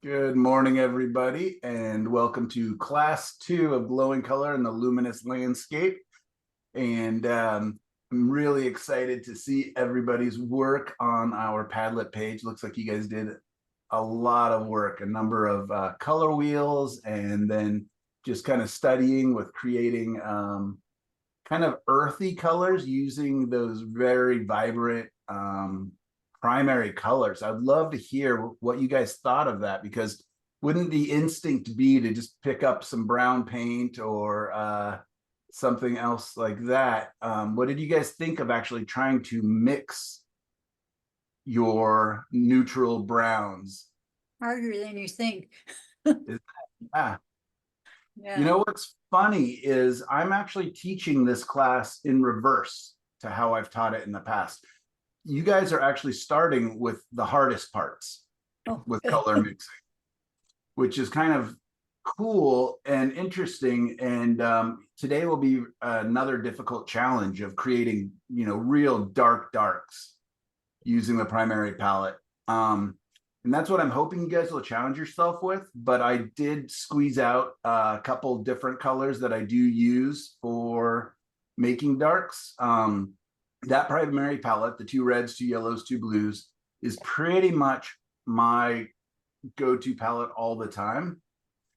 Good morning, everybody, and welcome to class 2 of Glowing Color in the Luminous Landscape. And I'm really excited to see everybody's work on our Padlet page. Looks like you guys did a lot of work, a number of color wheels, and then just kind of studying with creating kind of earthy colors using those very vibrant primary colors. I'd love to hear what you guys thought of that, because wouldn't the instinct be to just pick up some brown paint or something else like that? What did you guys think of actually trying to mix your neutral browns? Harder than you think. Ah, Yeah. you know what's funny is I'm actually teaching this class in reverse to how I've taught it in the past. You guys are actually starting with the hardest parts with color mixing, which is kind of cool and interesting. And today will be another difficult challenge of creating, real dark darks using the primary palette. And that's what I'm hoping you guys will challenge yourself with. But I did squeeze out a couple different colors that I do use for making darks. That primary palette, the 2 reds, 2 yellows, 2 blues, is pretty much my go-to palette all the time.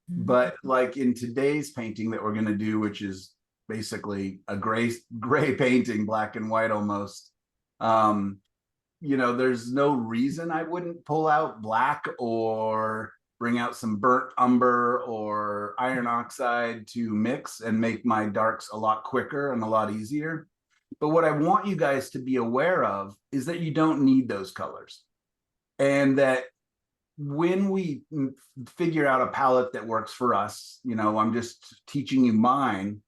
But like in today's painting that we're going to do, which is basically a gray painting, black and white almost, there's no reason I wouldn't pull out black or bring out some burnt umber or iron oxide to mix and make my darks a lot quicker and a lot easier. But what I want you guys to be aware of is that you don't need those colors, and that when we figure out a palette that works for us, I'm just teaching you mine,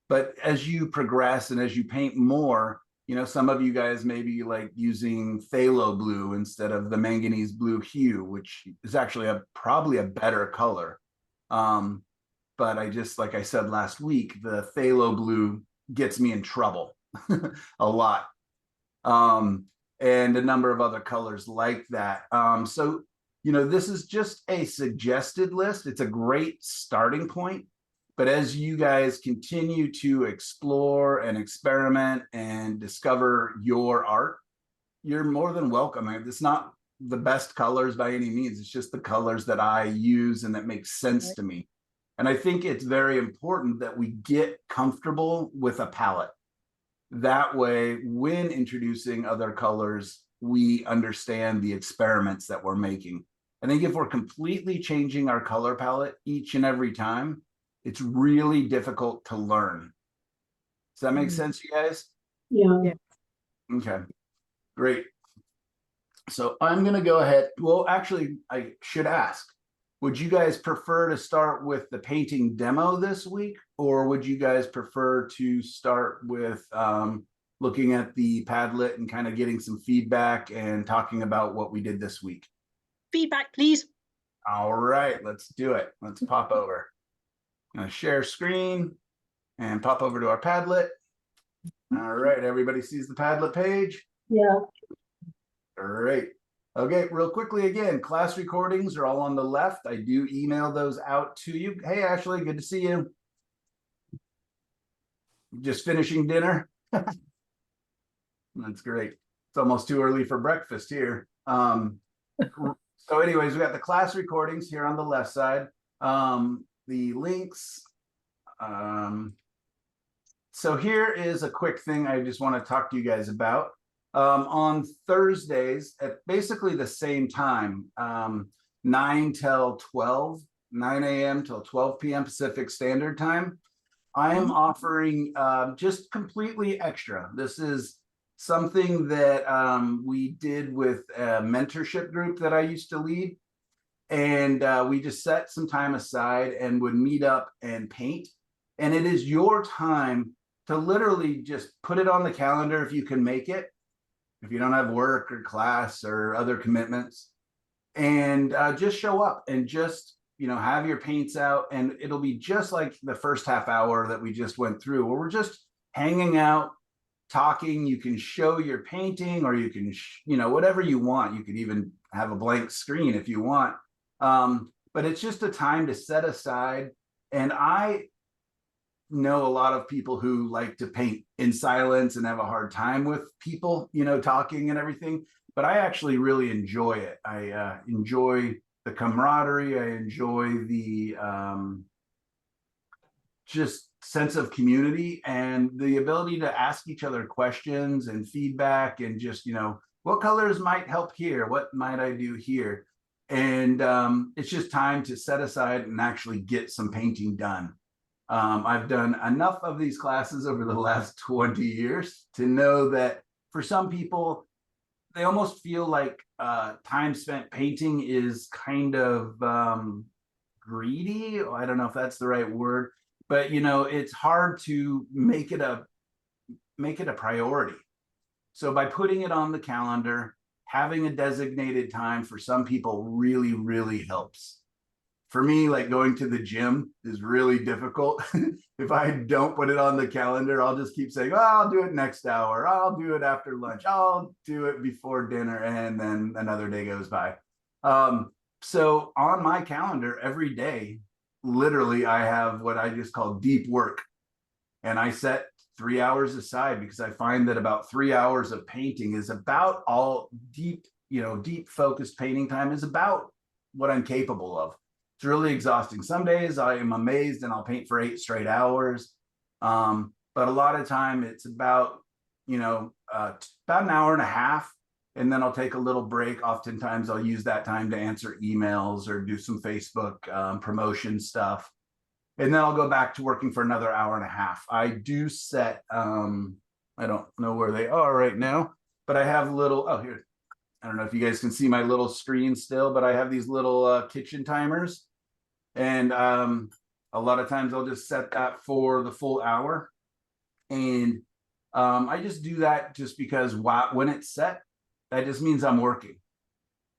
but as you progress and as you paint more, some of you guys may be like using phthalo blue instead of the manganese blue hue, which is actually probably a better color. But like I said last week, the phthalo blue gets me in trouble a lot. And a number of other colors like that. So this is just a suggested list. It's a great starting point. But as you guys continue to explore and experiment and discover your art, you're more than welcome. It's not the best colors by any means. It's just the colors that I use and that make sense to me. And I think it's very important that we get comfortable with a palette. That way, when introducing other colors, we understand the experiments that we're making. I think if we're completely changing our color palette each and every time, it's really difficult to learn. Does that make sense, you guys? Yeah. Okay, great. So I'm going to go ahead. Well, actually, I should ask, would you guys prefer to start with the painting demo this week, or would you guys prefer to start with looking at the Padlet and kind of getting some feedback and talking about what we did this week? Feedback, please. All right, let's do it. Let's pop over. I'm going to share screen and pop over to our Padlet. All right, everybody sees the Padlet page? Yeah. Great. Okay, real quickly again, class recordings are all on the left. I do email those out to you. Hey, Ashley, good to see you. Just finishing dinner? That's great. It's almost too early for breakfast here. So anyways, we got the class recordings here on the left side. The links. So here is a quick thing I just want to talk to you guys about. On Thursdays at basically the same time, 9 till 12, 9 a.m. till 12 p.m. Pacific Standard Time, I am offering just completely extra. This is something that we did with a mentorship group that I used to lead. And we just set some time aside and would meet up and paint. And it is your time to literally just put it on the calendar if you can make it, if you don't have work or class or other commitments, and just show up and just have your paints out. And it'll be just like the first half hour that we just went through, where we're just hanging out, talking. You can show your painting, or you can whatever you want. You could even have a blank screen if you want, But it's just a time to set aside. And I know a lot of people who like to paint in silence and have a hard time with people, talking and everything. But I actually really enjoy it. I enjoy the camaraderie. I enjoy the just sense of community and the ability to ask each other questions and feedback and just, what colors might help here? What might I do here? And it's just time to set aside and actually get some painting done. I've done enough of these classes over the last 20 years to know that for some people, they almost feel like time spent painting is kind of greedy. I don't know if that's the right word, but it's hard to make it a priority. So by putting it on the calendar, having a designated time for some people really, really helps. For me, like going to the gym is really difficult. If I don't put it on the calendar, I'll just keep saying, oh, I'll do it next hour. I'll do it after lunch. I'll do it before dinner. And then another day goes by. So on my calendar every day, literally, I have what I just call deep work. And I set 3 hours aside because I find that about 3 hours of painting is about all deep focused painting time is about what I'm capable of. It's really exhausting. Some days I am amazed and I'll paint for 8 straight hours. But a lot of time it's about, about an hour and a half. And then I'll take a little break. Oftentimes I'll use that time to answer emails or do some Facebook promotion stuff. And then I'll go back to working for another hour and a half. I do set, I don't know where they are right now, but I have little, oh, here. I don't know if you guys can see my little screen still, but I have these little kitchen timers. And a lot of times I'll just set that for the full hour. And I just do that just because when it's set, that just means I'm working.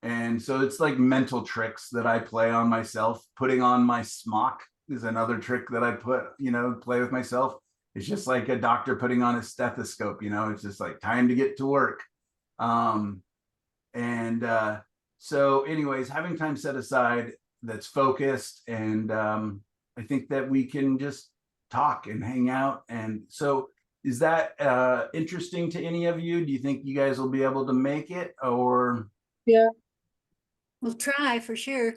And so it's like mental tricks that I play on myself. Putting on my smock is another trick that I play with myself. It's just like a doctor putting on a stethoscope, it's just like time to get to work. So anyways, having time set aside that's focused, and I think that we can just talk and hang out. And so is that interesting to any of you? Do you think you guys will be able to make it, or? Yeah. We'll try for sure.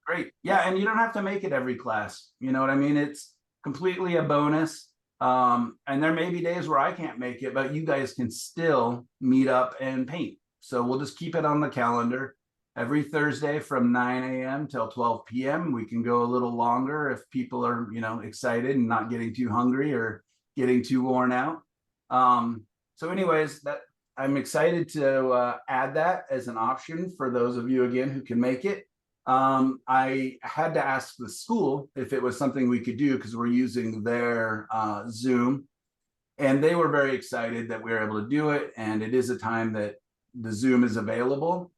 Great. Yeah, and you don't have to make it every class. You know what I mean? It's completely a bonus. And there may be days where I can't make it, but you guys can still meet up and paint. So we'll just keep it on the calendar. Every Thursday from 9 a.m. till 12 p.m. We can go a little longer if people are, excited and not getting too hungry or getting too worn out. So anyways, that I'm excited to add that as an option for those of you, again, who can make it. I had to ask the school if it was something we could do because we're using their Zoom. And they were very excited that we were able to do it. And it is a time that the Zoom is available.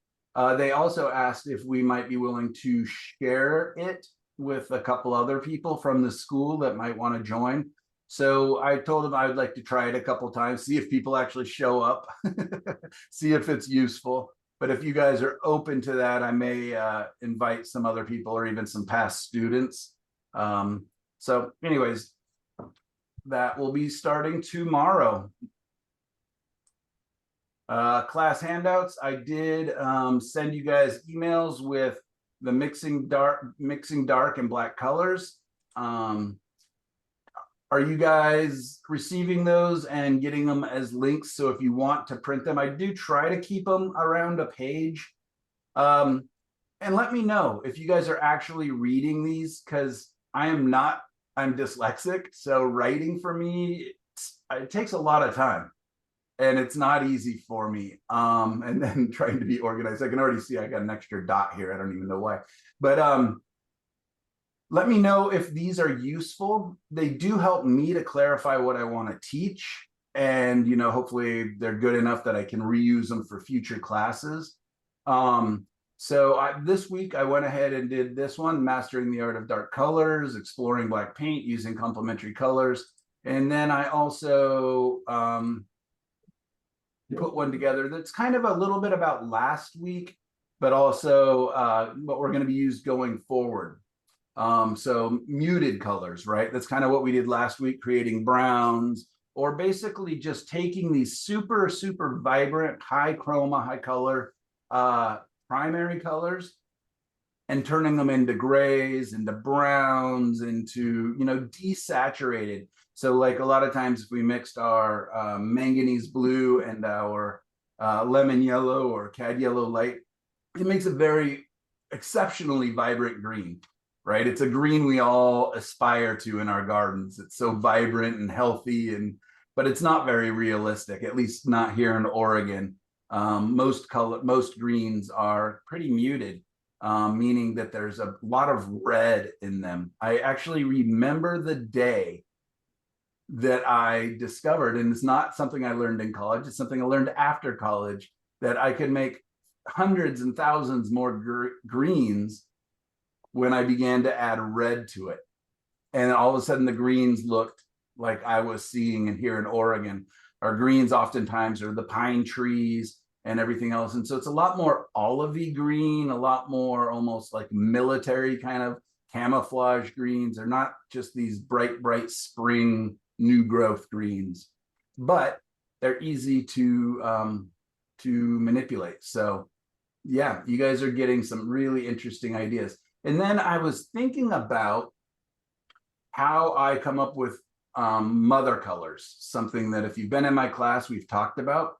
They also asked if we might be willing to share it with a couple other people from the school that might want to join. So I told them I would like to try it a couple times, see if people actually show up, see if it's useful. But if you guys are open to that, I may invite some other people or even some past students. So anyways, that will be starting tomorrow. Class handouts. I did send you guys emails with the mixing dark and black colors. Are you guys receiving those and getting them as links? So if you want to print them, I do try to keep them around a page. And let me know if you guys are actually reading these, because I'm dyslexic. So writing for me, it takes a lot of time. And it's not easy for me. And then trying to be organized. I can already see I got an extra dot here. I don't even know why. But let me know if these are useful. They do help me to clarify what I want to teach. And, hopefully they're good enough that I can reuse them for future classes. So this week I went ahead and did this one, Mastering the Art of Dark Colors, Exploring Black Paint Using Complementary Colors. And then I also put one together that's kind of a little bit about last week. but also what we're going to be used going forward. So muted colors, right? That's kind of what we did last week, creating browns, or basically just taking these super, super vibrant, high chroma, high color primary colors and turning them into grays, into browns, into, you know, desaturated. So like a lot of times if we mixed our manganese blue and our lemon yellow or cad yellow light, it makes a very exceptionally vibrant green, right? It's a green we all aspire to in our gardens. It's so vibrant and healthy, and but it's not very realistic, at least not here in Oregon. Most greens are pretty muted, meaning that there's a lot of red in them. I actually remember the day that I discovered, and it's not something I learned in college, it's something I learned after college, that I could make hundreds and thousands more greens when I began to add red to it. And all of a sudden the greens looked like I was seeing and here in Oregon. Our greens oftentimes are the pine trees and everything else. And so it's a lot more olivey green, a lot more almost like military kind of camouflage greens. They're not just these bright, bright spring new growth greens, but they're easy to manipulate. So yeah, you guys are getting some really interesting ideas. And then I was thinking about how I come up with mother colors, something that if you've been in my class, we've talked about.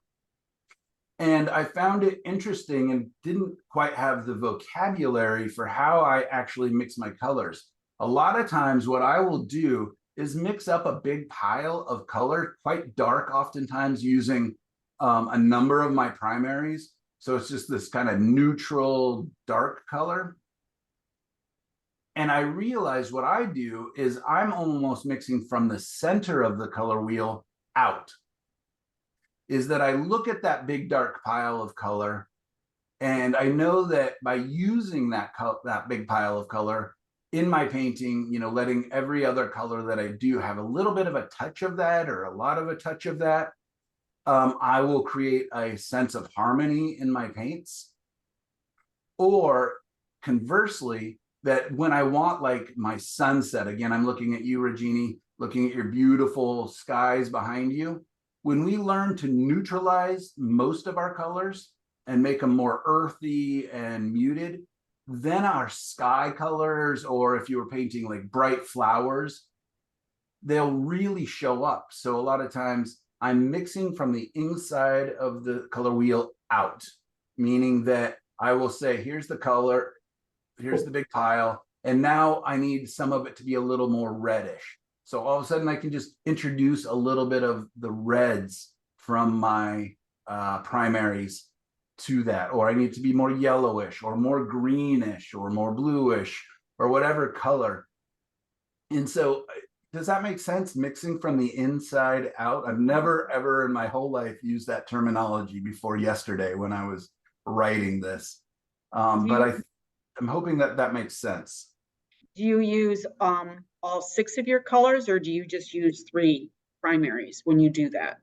And I found it interesting and didn't quite have the vocabulary for how I actually mix my colors. A lot of times what I will do is mix up a big pile of color, quite dark, oftentimes using a number of my primaries. So it's just this kind of neutral dark color. And I realized what I do is I'm almost mixing from the center of the color wheel out. Is that I look at that big dark pile of color, and I know that by using that big pile of color in my painting, you know, letting every other color that I do have a little bit of a touch of that or a lot of a touch of that, I will create a sense of harmony in my paints. Or conversely, that when I want like my sunset, again, I'm looking at you, Regini, looking at your beautiful skies behind you. When we learn to neutralize most of our colors and make them more earthy and muted, then our sky colors, or if you were painting like bright flowers, they'll really show up. So a lot of times I'm mixing from the inside of the color wheel out, meaning that I will say, here's the color, here's the big pile, and now I need some of it to be a little more reddish. So all of a sudden I can just introduce a little bit of the reds from my primaries to that, or I need to be more yellowish or more greenish or more bluish or whatever color. And so does that make sense? Mixing from the inside out? I've never ever in my whole life used that terminology before yesterday when I was writing this. But I'm hoping that that makes sense. Do you use all 6 of your colors, or do you just use 3 primaries when you do that?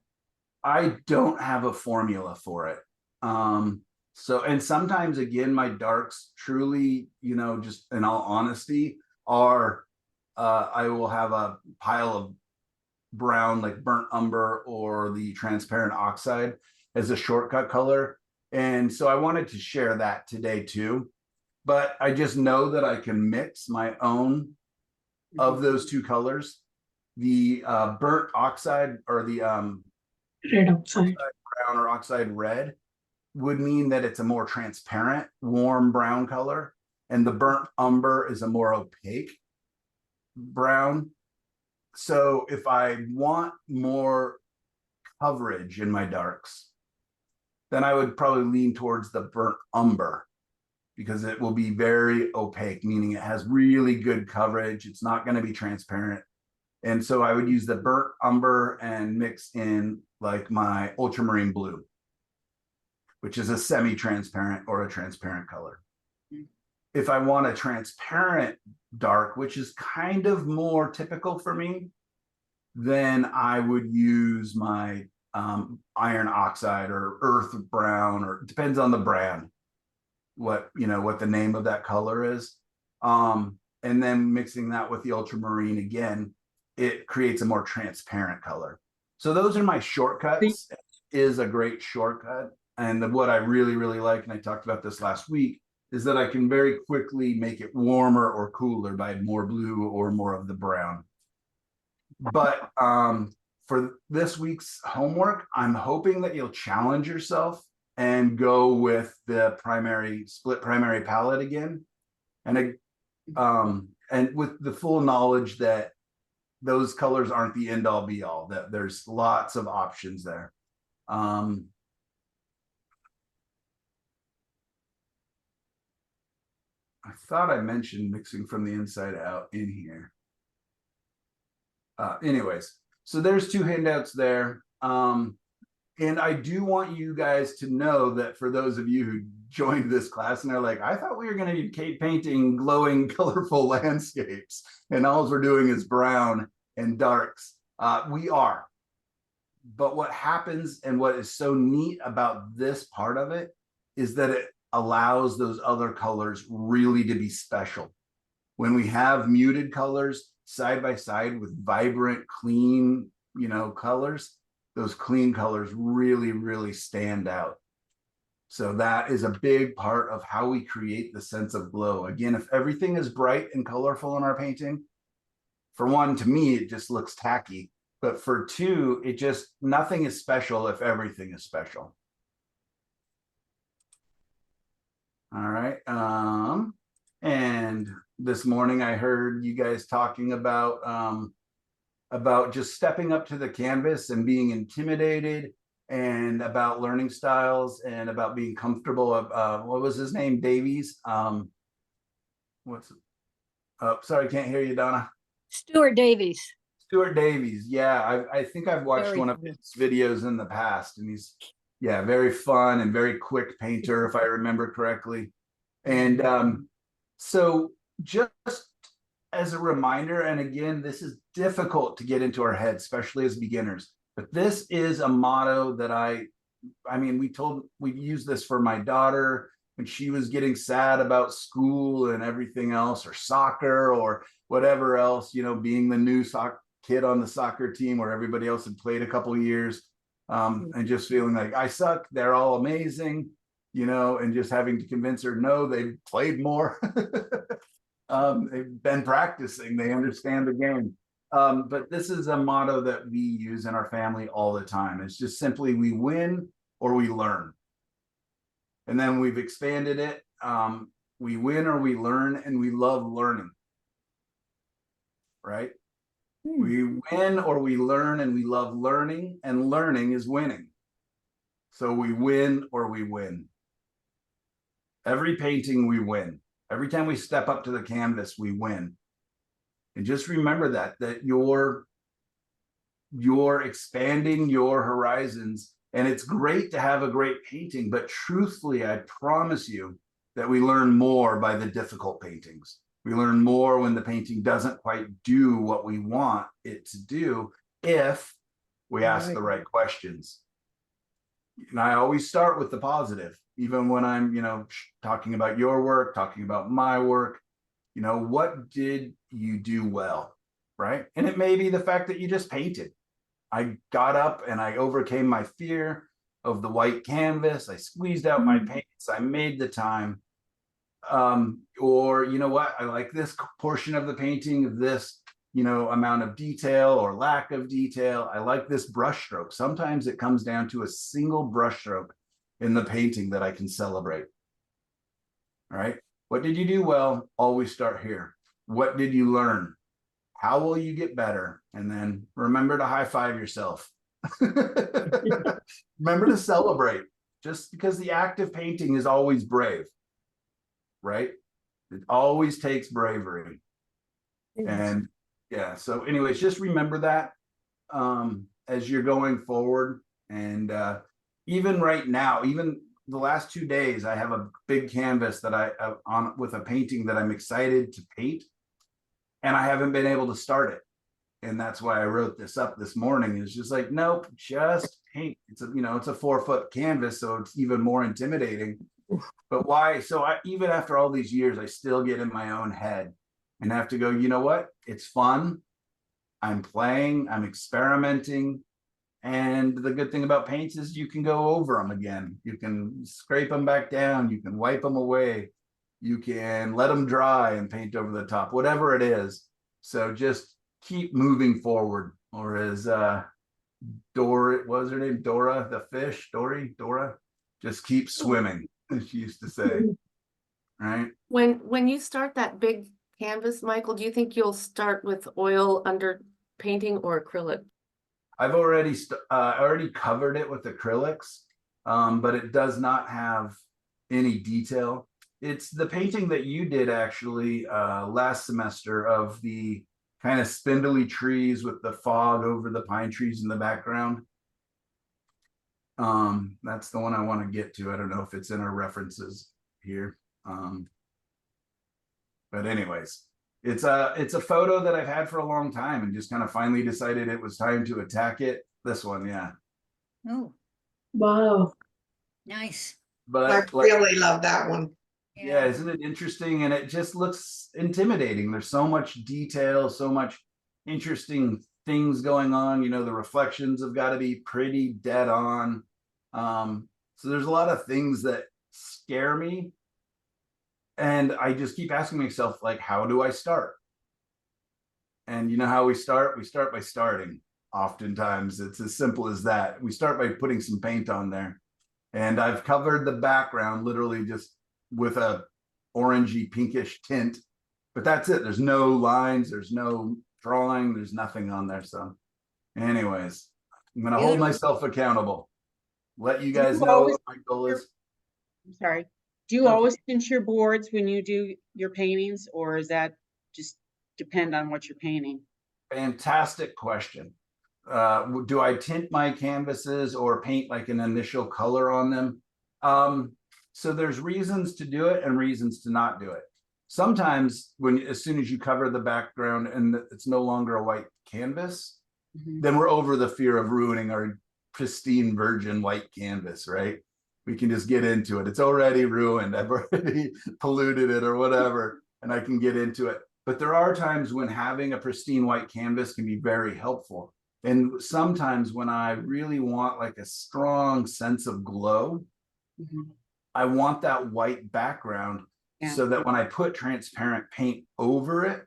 I don't have a formula for it. So, and sometimes again, my darks truly, you know, just in all honesty, are I will have a pile of brown, like burnt umber or the transparent oxide as a shortcut color. And so I wanted to share that today too. But I just know that I can mix my own of those two colors. The burnt oxide or the Red oxide. brown or oxide red would mean that it's a more transparent, warm brown color. And the burnt umber is a more opaque brown. So if I want more coverage in my darks, then I would probably lean towards the burnt umber, because it will be very opaque, meaning it has really good coverage. It's not going to be transparent. And so I would use the burnt umber and mix in like my ultramarine blue, which is a semi-transparent or a transparent color. If I want a transparent dark, which is kind of more typical for me, then I would use my iron oxide or earth brown, or it depends on the brand. what the name of that color is. And then mixing that with the ultramarine again, it creates a more transparent color. So those are my shortcuts. Is a great shortcut. And what I really, really like, and I talked about this last week, is that I can very quickly make it warmer or cooler by more blue or more of the brown. But for this week's homework, I'm hoping that you'll challenge yourself and go with the split primary palette again. And with the full knowledge that those colors aren't the end all be all, that there's lots of options there. I thought I mentioned mixing from the inside out in here. Anyways, so there's 2 handouts there. And I do want you guys to know that for those of you who joined this class and they're like, I thought we were going to be painting glowing, colorful landscapes, and all we're doing is brown and darks. We are. But what happens and what is so neat about this part of it is that it allows those other colors really to be special. When we have muted colors side by side with vibrant, clean, colors, those clean colors really, really stand out. So that is a big part of how we create the sense of glow. Again, if everything is bright and colorful in our painting, for one, to me, it just looks tacky. But for 2, nothing is special if everything is special. All right. And this morning I heard you guys talking about just stepping up to the canvas and being intimidated, and about learning styles, and about being comfortable. What was his name? Davies. Oh, sorry, can't hear you, Donna. Stuart Davies. Stuart Davies. Yeah, I think I've watched one of his videos in the past, and he's very fun and very quick painter, if I remember correctly. And so just as a reminder, and again, this is difficult to get into our head, especially as beginners, but this is a motto that we used this for my daughter when she was getting sad about school and everything else, or soccer or whatever else, being the new kid on the soccer team where everybody else had played a couple of years, and just feeling like I suck, they're all amazing, and just having to convince her, no, they've played more. They've been practicing, they understand the game. But this is a motto that we use in our family all the time. It's just simply, we win or we learn. And then we've expanded it. We win or we learn, and we love learning. Right? We win or we learn, and we love learning, and learning is winning. So we win or we win. Every painting we win. Every time we step up to the canvas, we win. And just remember that you're expanding your horizons. And it's great to have a great painting, but truthfully, I promise you that we learn more by the difficult paintings. We learn more when the painting doesn't quite do what we want it to do, if we ask the right questions. And I always start with the positive, even when I'm, talking about your work, talking about my work. What did you do well, right? And it may be the fact that you just painted. I got up and I overcame my fear of the white canvas. I squeezed out my paints. I made the time. Or, I like this portion of the painting, this, amount of detail or lack of detail. I like this brush stroke. Sometimes it comes down to a single brush stroke in the painting that I can celebrate. All right. What did you do well? Always start here. What did you learn? How will you get better? And then remember to high five yourself. Remember to celebrate, just because the act of painting is always brave, right? It always takes bravery. And so anyways, just remember that as you're going forward. And even right now, even the last 2 days, I have a big canvas that I on with a painting that I'm excited to paint, and I haven't been able to start it. And that's why I wrote this up this morning. It's just like, nope, just paint. It's a 4-foot canvas, so it's even more intimidating. But why? So even after all these years, I still get in my own head and have to go, you know what? It's fun. I'm playing, I'm experimenting. And the good thing about paints is you can go over them again. You can scrape them back down. You can wipe them away. You can let them dry and paint over the top, whatever it is. So just keep moving forward. Or as Dora, what was her name? Dora the fish, Dora, just keep swimming, as she used to say. Right? When you start that big canvas, Michael, do you think you'll start with oil under painting or acrylic? I've already covered it with acrylics, but it does not have any detail. It's the painting that you did actually last semester of the kind of spindly trees with the fog over the pine trees in the background. That's the one I want to get to. I don't know if it's in our references here. But anyways, it's a photo that I've had for a long time and just kind of finally decided it was time to attack it. This one, yeah. Oh, Wow. nice. But I like, really love that one. yeah, isn't it interesting? And it just looks intimidating. There's so much detail, so much interesting things going on. You know, the reflections have got to be pretty dead on. So there's a lot of things that scare me. And I just keep asking myself, like, how do I start? And you know how we start? We start by starting. Oftentimes, it's as simple as that. We start by putting some paint on there. And I've covered the background literally just with a orangey pinkish tint, but that's it. There's no lines, there's no drawing, there's nothing on there. So anyways, I'm gonna hold myself accountable. Let you guys know what my goal is. I'm sorry. Do you Okay. always tint your boards when you do your paintings, or is that just depend on what you're painting? Fantastic question. Do I tint my canvases or paint like an initial color on them? So there's reasons to do it and reasons to not do it. Sometimes as soon as you cover the background and it's no longer a white canvas, then we're over the fear of ruining our pristine virgin white canvas, right? We can just get into it. It's already ruined. I've already polluted it or whatever, and I can get into it. But there are times when having a pristine white canvas can be very helpful. And sometimes when I really want like a strong sense of glow, I want that white background so that when I put transparent paint over it,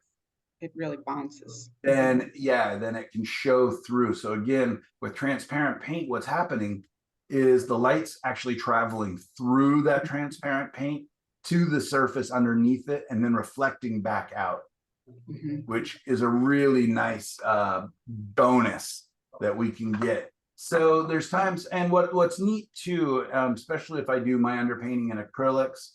it really bounces. Then it can show through. So again, with transparent paint, what's happening is the light's actually traveling through that transparent paint to the surface underneath it and then reflecting back out, which is a really nice bonus that we can get. So there's times, and what's neat too, especially if I do my underpainting in acrylics,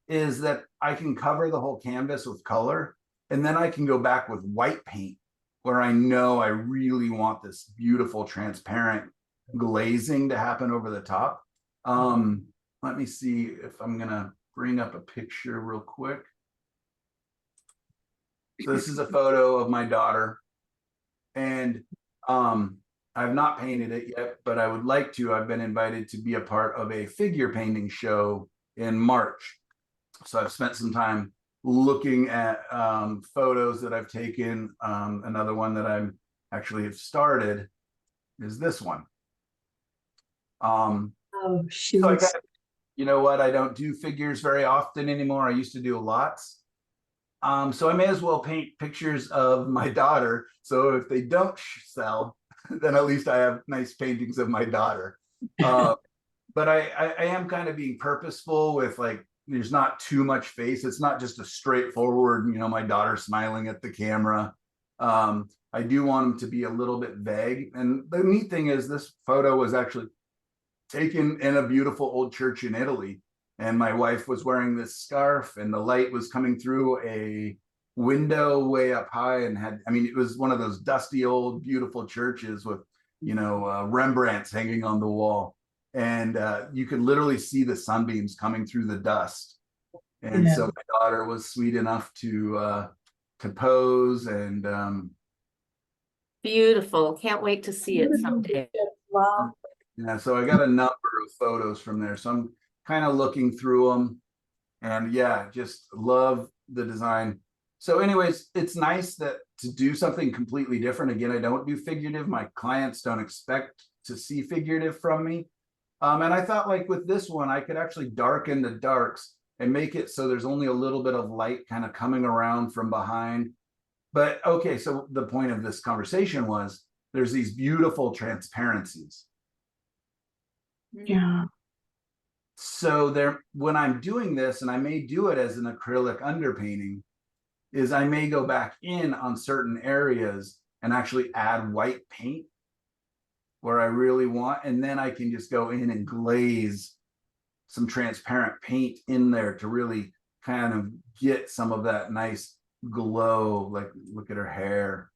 is that I can cover the whole canvas with color, and then I can go back with white paint where I know I really want this beautiful transparent glazing to happen over the top. Let me see if I'm gonna bring up a picture real quick. So this is a photo of my daughter, and I've not painted it yet, but I would like to. I've been invited to be a part of a figure painting show in March. So I've spent some time looking at photos that I've taken. Another one that I'm actually have started is this one. Oh, shoot. So you know what? I don't do figures very often anymore. I used to do lots. So I may as well paint pictures of my daughter. So if they don't sell, then at least I have nice paintings of my daughter. But I am kind of being purposeful with, like, there's not too much face. It's not just a straightforward, you know, my daughter smiling at the camera. I do want them to be a little bit vague. And the neat thing is this photo was actually taken in a beautiful old church in Italy. And my wife was wearing this scarf and the light was coming through a window way up high and had, I mean, it was one of those dusty old beautiful churches with, you know, Rembrandts hanging on the wall. And you could literally see the sunbeams coming through the dust. And so my daughter was sweet enough to pose and Beautiful. Can't wait to see it someday. Wow. yeah, so I got a number of photos from there. So kind of looking through them. And yeah, just love the design. So anyways, it's nice that to do something completely different. Again, I don't do figurative. My clients don't expect to see figurative from me. And I thought like with this one, I could actually darken the darks and make it so there's only a little bit of light kind of coming around from behind. But okay, so the point of this conversation was there's these beautiful transparencies. Yeah. So there, when I'm doing this, and I may do it as an acrylic underpainting, is I may go back in on certain areas and actually add white paint where I really want, and then I can just go in and glaze some transparent paint in there to really kind of get some of that nice glow. Like, look at her hair.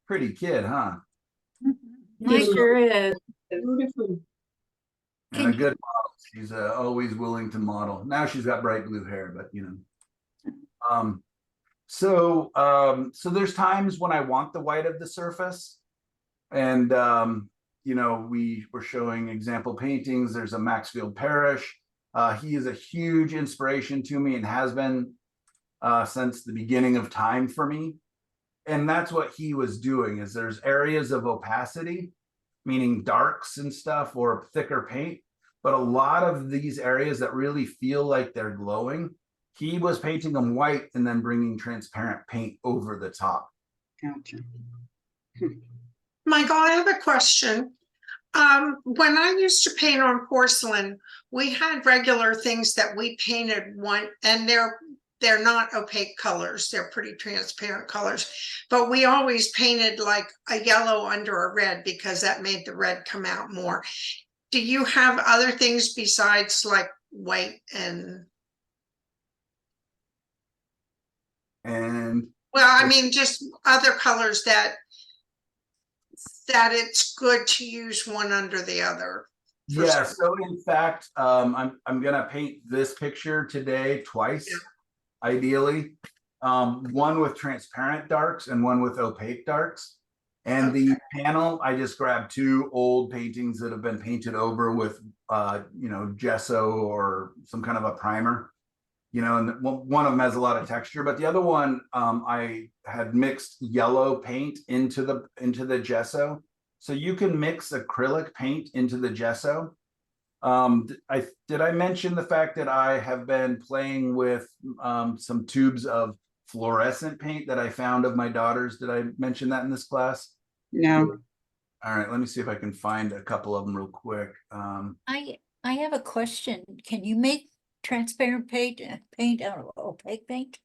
Pretty kid, huh? Nice. Sure is. Beautiful. And a good model. She's always willing to model. Now she's got bright blue hair, but you know. So there's times when I want the white of the surface, and you know, we were showing example paintings. There's a Maxfield Parrish. He is a huge inspiration to me and has been since the beginning of time for me. And that's what he was doing, is there's areas of opacity, meaning darks and stuff or thicker paint, but a lot of these areas that really feel like they're glowing, he was painting them white and then bringing transparent paint over the top. Gotcha. Michael, I have a question. When I used to paint on porcelain, we had regular things that we painted one, and they're not opaque colors. They're pretty transparent colors, but we always painted like a yellow under a red because that made the red come out more. Do you have other things besides like white and? And Well, I mean, just other colors that it's good to use one under the other. yeah, so in fact, I'm gonna paint this picture today twice, ideally. One with transparent darks and one with opaque darks. And the panel, I just grabbed two old paintings that have been painted over with you know, gesso or some kind of a primer. You know, and one of them has a lot of texture, but the other one, I had mixed yellow paint into the gesso. So you can mix acrylic paint into the gesso. Did I mention the fact that I have been playing with some tubes of fluorescent paint that I found of my daughters? Did I mention that in this class? No. All right, let me see if I can find a couple of them real quick. I have a question. Can you make transparent paint out of opaque paint?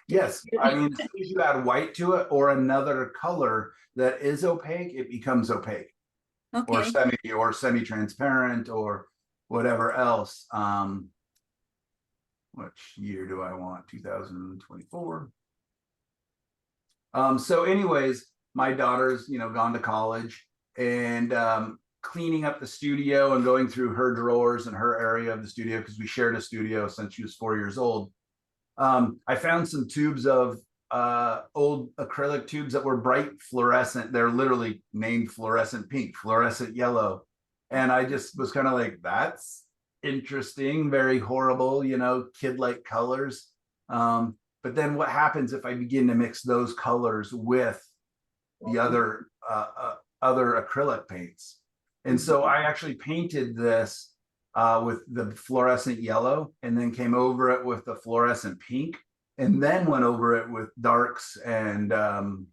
Yes, I mean, as soon as you add white to it or another color that is opaque, it becomes opaque or Okay. semi-transparent or whatever else. Which year do I want? 2024. So anyways, my daughter's, you know, gone to college, and cleaning up the studio and going through her drawers and her area of the studio, because we shared a studio since she was 4 years old. I found some tubes of old acrylic tubes that were bright fluorescent. They're literally named fluorescent pink, fluorescent yellow. And I just was kind of like, that's interesting, very horrible, you know, kid-like colors. But then what happens if I begin to mix those colors with the other acrylic paints? And so I actually painted this with the fluorescent yellow, and then came over it with the fluorescent pink, and then went over it with darks and other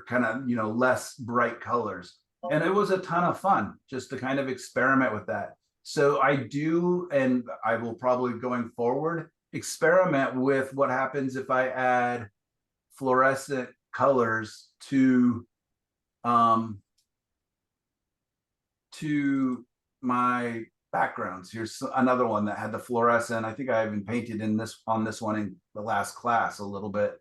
kind of, you know, less bright colors. And it was a ton of fun just to kind of experiment with that. So I do, and I will probably going forward, experiment with what happens if I add fluorescent colors to my backgrounds. Here's another one that had the fluorescent. I think I even painted on this one in the last class a little bit.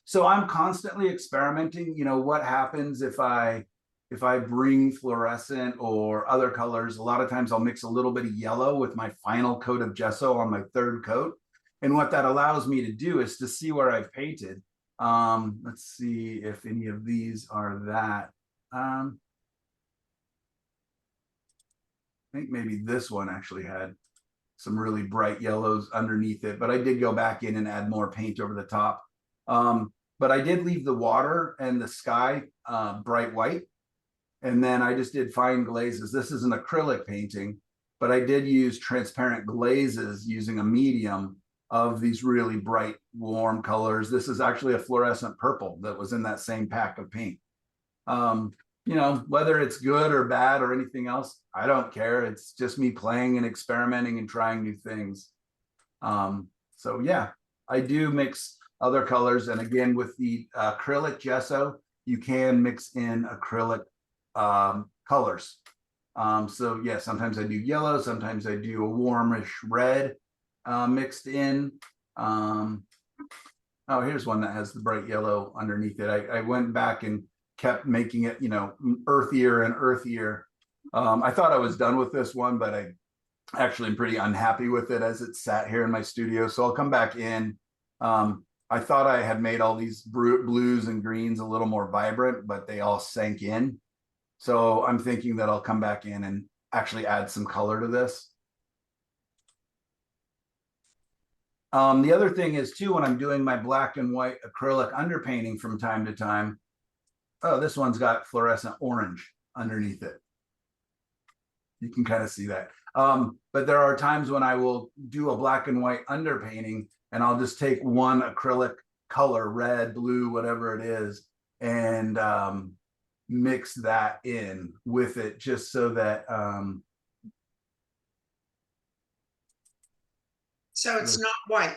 So I'm constantly experimenting. You know, what happens if I bring fluorescent or other colors? A lot of times I'll mix a little bit of yellow with my final coat of gesso on my third coat. And what that allows me to do is to see where I've painted. Let's see if any of these are that. think maybe this one actually had some really bright yellows underneath it, but I did go back in and add more paint over the top. But I did leave the water and the sky bright white. And then I just did fine glazes. This is an acrylic painting, but I did use transparent glazes using a medium of these really bright, warm colors. This is actually a fluorescent purple that was in that same pack of paint. You know, whether it's good or bad or anything else, I don't care. It's just me playing and experimenting and trying new things. So yeah, I do mix other colors. And again, with the acrylic gesso, you can mix in acrylic colors. So yeah, sometimes I do yellow, sometimes I do a warmish red mixed in. Oh, here's one that has the bright yellow underneath it. I went back and kept making it, you know, earthier and earthier. I thought I was done with this one, but I actually am pretty unhappy with it as it sat here in my studio. So I'll come back in. I thought I had made all these blues and greens a little more vibrant, but they all sank in. So I'm thinking that I'll come back in and actually add some color to this. The other thing is too, when I'm doing my black and white acrylic underpainting from time to time, oh, this one's got fluorescent orange underneath it. You can kind of see that. But there are times when I will do a black and white underpainting and I'll just take one acrylic color, red, blue, whatever it is, and mix that in with it just so that So it's not white.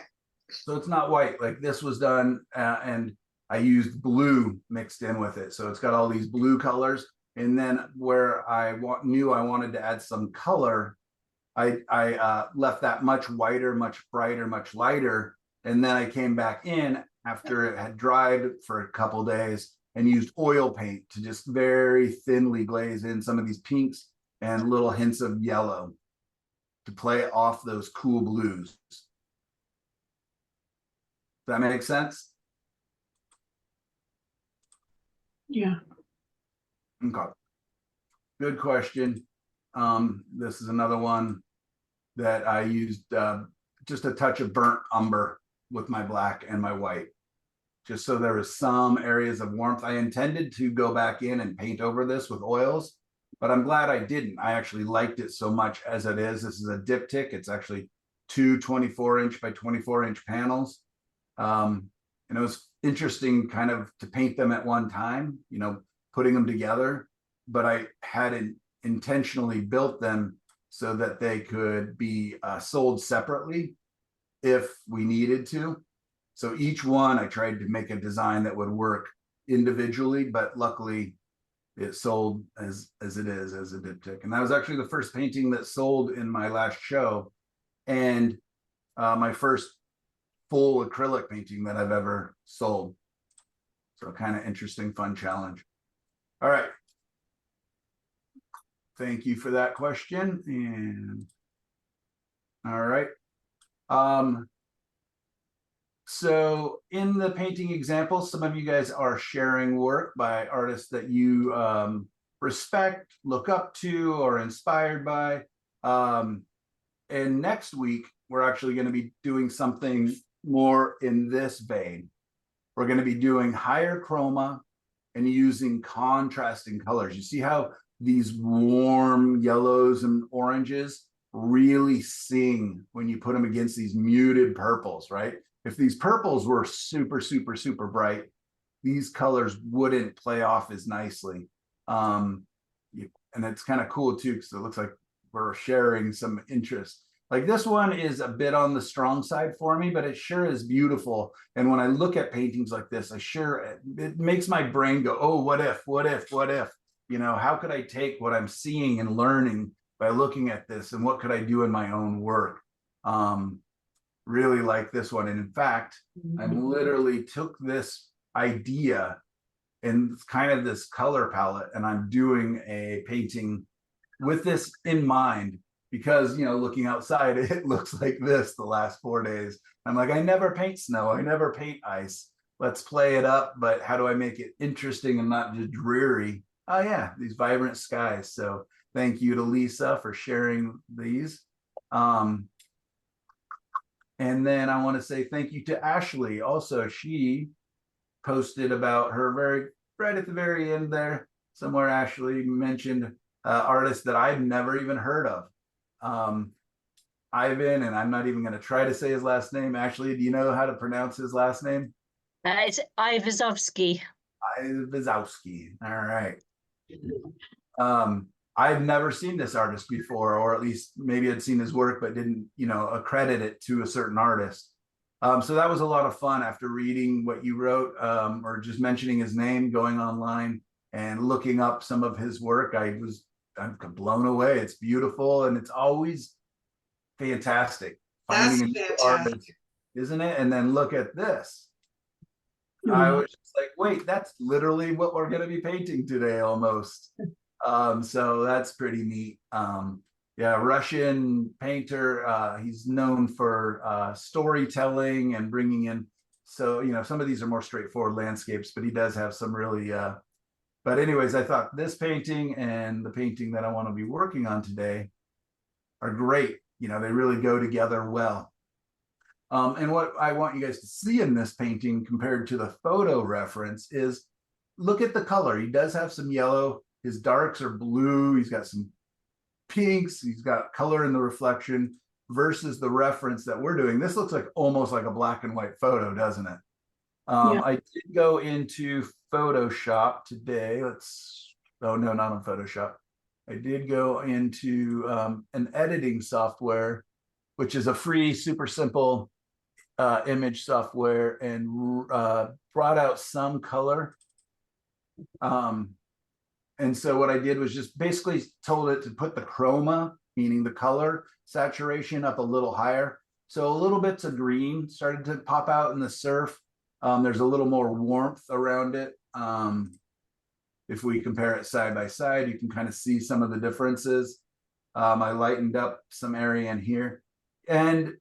so it's not white. Like this was done and I used blue mixed in with it. So it's got all these blue colors. And then where I knew I wanted to add some color, I left that much whiter, much brighter, much lighter. And then I came back in after it had dried for a couple days and used oil paint to just very thinly glaze in some of these pinks and little hints of yellow to play off those cool blues. Does that make sense? Yeah. Okay. Good question. This is another one that I used just a touch of burnt umber with my black and my white, just so there was some areas of warmth. I intended to go back in and paint over this with oils, but I'm glad I didn't. I actually liked it so much as it is. This is a diptych. It's actually two 24-inch by 24-inch panels. And it was interesting kind of to paint them at one time, you know, putting them together, but I hadn't intentionally built them so that they could be sold separately if we needed to. So each one I tried to make a design that would work individually, but luckily it sold as it is, as a diptych. And that was actually the first painting that sold in my last show, and my first full acrylic painting that I've ever sold. So kind of interesting, fun challenge. All right. Thank you for that question. And all right. So in the painting example, some of you guys are sharing work by artists that you respect, look up to, or inspired by. And next week, we're actually going to be doing something more in this vein. We're going to be doing higher chroma and using contrasting colors. You see how these warm yellows and oranges really sing when you put them against these muted purples, right? If these purples were super, super, super bright, these colors wouldn't play off as nicely. And it's kind of cool too, because it looks like we're sharing some interest. Like this one is a bit on the strong side for me, but it sure is beautiful. And when I look at paintings like this, it makes my brain go, oh, what if, what if, what if? You know, how could I take what I'm seeing and learning by looking at this, and what could I do in my own work? Really like this one. And in fact, I literally took this idea and kind of this color palette, and I'm doing a painting with this in mind, because, you know, looking outside, it looks like this the last 4 days. I'm like, I never paint snow. I never paint ice. Let's play it up. But how do I make it interesting and not just dreary? Oh yeah, these vibrant skies. So thank you to Lisa for sharing these. And then I want to say thank you to Ashley. Also, she posted about her right at the very end there, somewhere Ashley mentioned artists that I've never even heard of. Ivan, and I'm not even going to try to say his last name. Ashley, do you know how to pronounce his last name? It's Iwazowski. Iwazowski. All right. I've never seen this artist before, or at least maybe I'd seen his work, but didn't, accredit it to a certain artist. So that was a lot of fun after reading what you wrote, or just mentioning his name, going online and looking up some of his work. I'm blown away. It's beautiful, and it's always fantastic. That's Finding a new fantastic. artist, isn't it? And then look at this. I was just like, wait, that's literally what we're going to be painting today almost. So that's pretty neat. Yeah, Russian painter. He's known for storytelling and bringing in. So, some of these are more straightforward landscapes, but he does have some really. But anyways, I thought this painting and the painting that I want to be working on today are great. They really go together well. And what I want you guys to see in this painting compared to the photo reference is look at the color. He does have some yellow. His darks are blue. He's got some pinks. He's got color in the reflection versus the reference that we're doing. This looks like almost like a black and white photo, doesn't it? Yeah. I did go into Photoshop today. Oh no, not on Photoshop. I did go into an editing software, which is a free, super simple image software, and brought out some color. And so what I did was just basically told it to put the chroma, meaning the color saturation, up a little higher. So a little bits of green started to pop out in the surf. There's a little more warmth around it. If we compare it side by side, you can kind of see some of the differences. I lightened up some area in here. And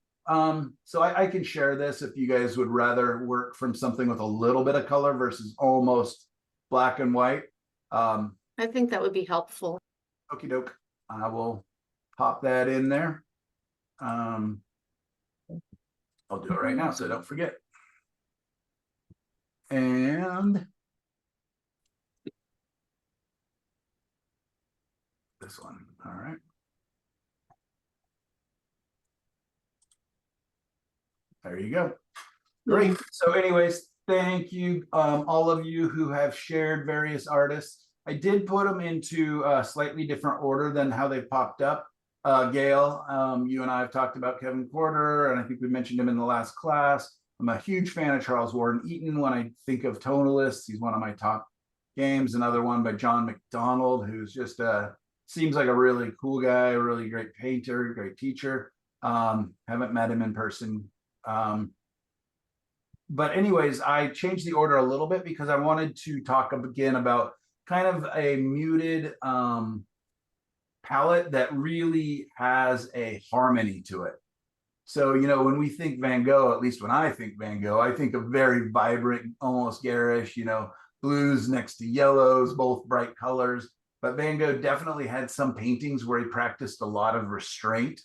so I can share this if you guys would rather work from something with a little bit of color versus almost black and white. I think that would be helpful. Okie doke. I will pop that in there. I'll do it right now so I don't forget. And this one. All right. There you go. Great. So anyways, thank you, all of you who have shared various artists. I did put them into a slightly different order than how they popped up. Gail, you and I have talked about Kevin Porter, and I think we mentioned him in the last class. I'm a huge fan of Charles Warren Eaton. When I think of tonalists, he's one of my top games. Another one by John McDonald, who's just seems like a really cool guy, a really great painter, great teacher. Haven't met him in person. But anyways, I changed the order a little bit because I wanted to talk again about kind of a muted palette that really has a harmony to it. So, when we think Van Gogh, at least when I think Van Gogh, I think of very vibrant, almost garish, blues next to yellows, both bright colors. But Van Gogh definitely had some paintings where he practiced a lot of restraint.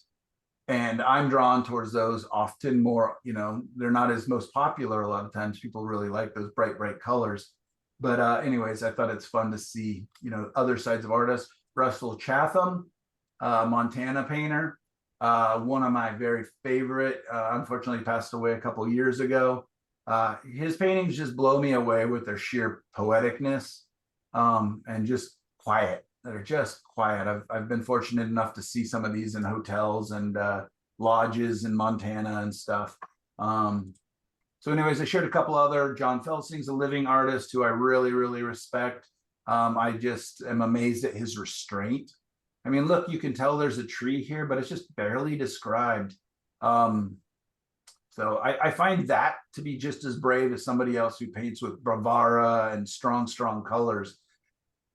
And I'm drawn towards those often more, they're not as most popular a lot of times. People really like those bright, bright colors. But anyways, I thought it's fun to see, other sides of artists. Russell Chatham, Montana painter, one of my very favorite, unfortunately passed away a couple years ago. His paintings just blow me away with their sheer poeticness and just quiet. They're just quiet. I've been fortunate enough to see some of these in hotels and lodges in Montana and stuff. So anyways, I shared a couple other. John Felsing's a living artist who I really, really respect. I just am amazed at his restraint. I mean, look, you can tell there's a tree here, but it's just barely described. So I find that to be just as brave as somebody else who paints with bravura and strong, strong colors.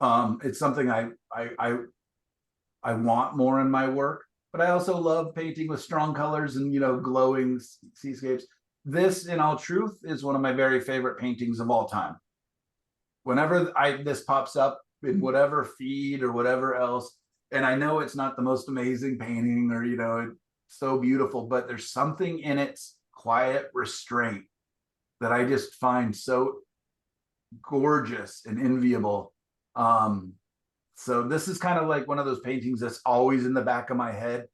It's something I want more in my work, but I also love painting with strong colors and, glowing seascapes. This, in all truth, is one of my very favorite paintings of all time. Whenever this pops up in whatever feed or whatever else, and I know it's not the most amazing painting or, you know, it's so beautiful, but there's something in its quiet restraint that I just find so gorgeous and enviable. So this is kind of like one of those paintings that's always in the back of my head.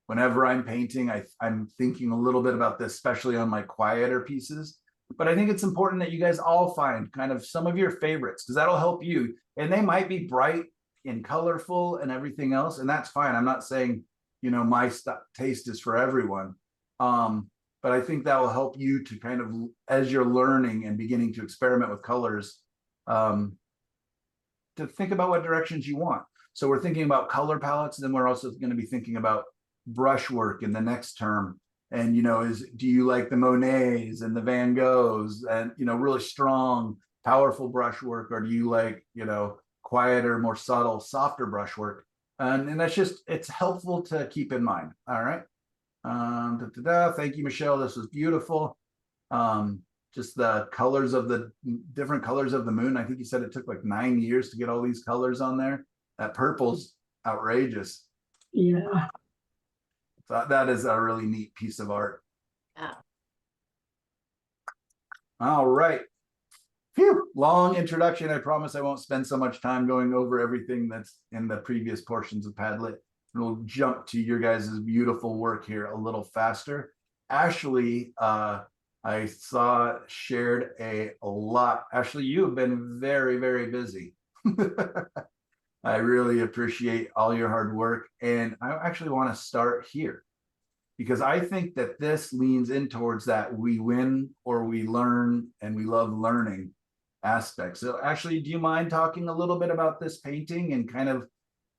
Whenever I'm painting, I'm thinking a little bit about this, especially on my quieter pieces. But I think it's important that you guys all find kind of some of your favorites, because that'll help you. And they might be bright and colorful and everything else, and that's fine. I'm not saying, you know, my taste is for everyone. But I think that will help you to kind of, as you're learning and beginning to experiment with colors, to think about what directions you want. So we're thinking about color palettes, and then we're also going to be thinking about brushwork in the next term. And, you know, do you like the Monets and the Van Goghs and, you know, really strong, powerful brushwork, or do you like, you know, quieter, more subtle, softer brushwork? And that's just, it's helpful to keep in mind. All right. Thank you, Michelle. This was beautiful. Just the colors of the different colors of the moon. I think you said it took like 9 years to get all these colors on there. That purple's outrageous. Yeah. So that is a really neat piece of art. Yeah. All right. Phew, long introduction. I promise I won't spend so much time going over everything that's in the previous portions of Padlet. We'll jump to your guys' beautiful work here a little faster. Ashley, I saw shared a lot. Ashley, you have been very, very busy. I really appreciate all your hard work. And I actually want to start here, because I think that this leans in towards that we win or we learn and we love learning aspect. So Ashley, do you mind talking a little bit about this painting and kind of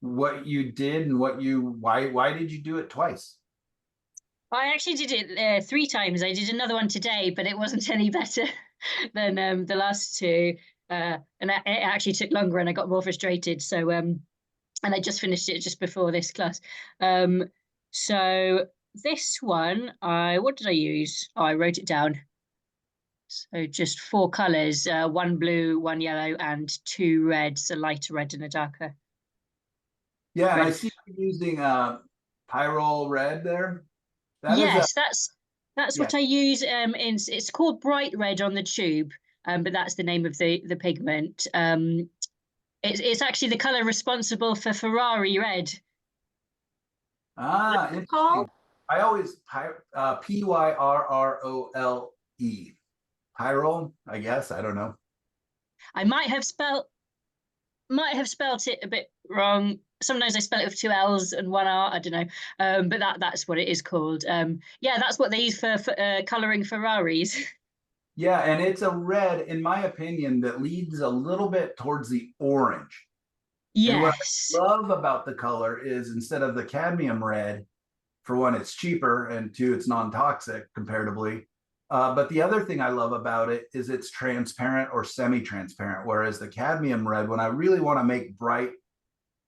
what you did and why did you do it twice? I actually did it 3 times. I did another one today, but it wasn't any better than the last 2. And it actually took longer, and I got more frustrated. So, and I just finished it just before this class. So this one, what did I use? Oh, I wrote it down. So just 4 colors: 1 blue, 1 yellow, and 2 reds, a lighter red and a darker. Yeah, and I Red. see you using Pyrrole red there. That is Yes, that's yeah. what I use. It's called Bright Red on the tube, but that's the name of the pigment. It's actually the color responsible for Ferrari red. interesting. Paul? I always Pyrrole. Pyrrole, I guess. I don't know. I might have spelt it a bit wrong. Sometimes I spell it with 2 L's and 1 R. I don't know, but that's what it is called. Yeah, that's what they use for coloring Ferraris. Yeah, and it's a red, in my opinion, that leads a little bit towards the orange. And what Yes. I love about the color is, instead of the cadmium red, for one, it's cheaper, and 2, it's non-toxic comparatively. But the other thing I love about it is it's transparent or semi-transparent, whereas the cadmium red, when I really want to make bright,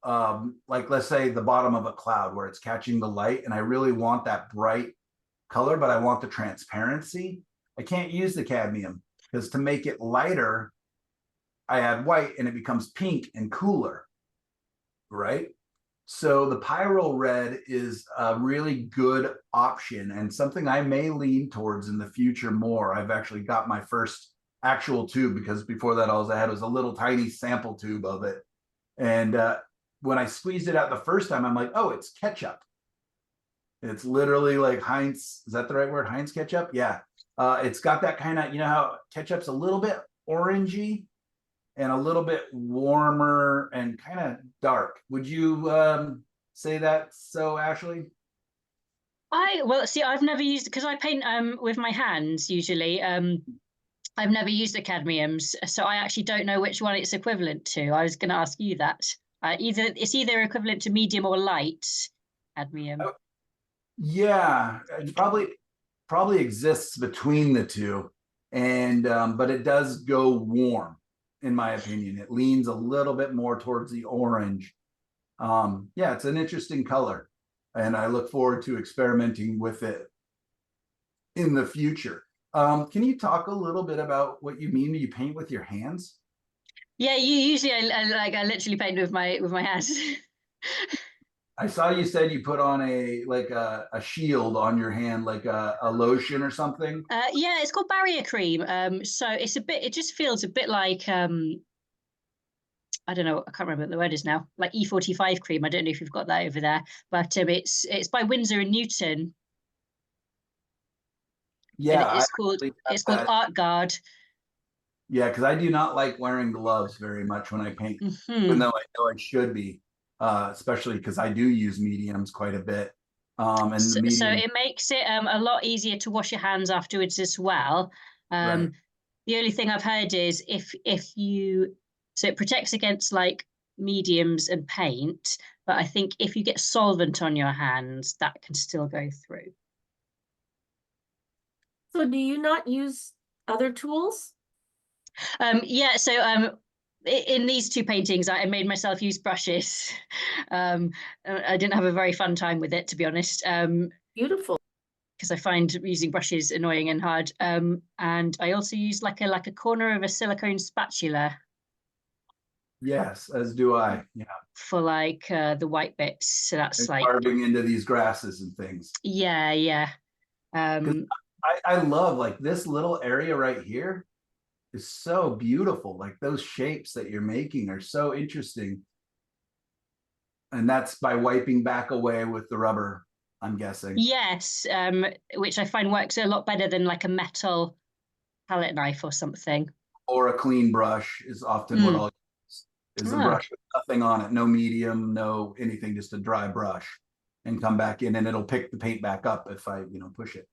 like let's say the bottom of a cloud where it's catching the light, and I really want that bright color, but I want the transparency, I can't use the cadmium, because to make it lighter, I add white and it becomes pink and cooler, right? So the Pyrrole red is a really good option, and something I may lean towards in the future more. I've actually got my first actual tube, because before that all I had was a little tiny sample tube of it. And when I squeezed it out the first time, I'm like, oh, it's ketchup. It's literally like Heinz, is that the right word? Heinz ketchup? Yeah. It's got that kind of, you know how ketchup's a little bit orangey and a little bit warmer and kind of dark. Would you say that so, Ashley? Well, see, I've never used, because I paint with my hands usually. I've never used the cadmiums, so I actually don't know which one it's equivalent to. I was going to ask you that. It's either equivalent to medium or light cadmium. Oh, yeah, it probably exists between the 2, and but it does go warm, in my opinion. It leans a little bit more towards the orange. Yeah, it's an interesting color, and I look forward to experimenting with it in the future. Can you talk a little bit about what you mean when you paint with your hands? Yeah, usually I literally paint with my hands. I saw you said you put on like a shield on your hand, like a lotion or something. Yeah, it's called barrier cream. So it's a bit. It just feels a bit like I don't know. I can't remember what the word is now. Like E45 cream. I don't know if you've got that over there, but it's by Winsor and Newton. Yeah, And it's called Art Guard. Yeah, because I do not like wearing gloves very much when I paint, Mhm. even though I know I should be, especially because I do use mediums quite a bit. And So, the so medium, it makes it a lot easier to wash your hands afterwards as well. right. The only thing I've heard is if you so it protects against like mediums and paint, but I think if you get solvent on your hands, that can still go through. So do you not use other tools? Yeah, so in these two paintings, I made myself use brushes. I didn't have a very fun time with it, to be honest. Beautiful. Because I find using brushes annoying and hard. And I also use like a corner of a silicone spatula Yes, as do I. Yeah, for like the white bits. So that's and like, carving into these grasses and things. yeah, yeah. I love like this little area right here is so beautiful. Like those shapes that you're making are so interesting. And that's by wiping back away with the rubber, I'm guessing. Yes, which I find works a lot better than like a metal palette knife or something. Or a clean brush is often what I'll use, is a Ah. brush with nothing on it, no medium, no anything, just a dry brush, and come back in and it'll pick the paint back up if I, push it.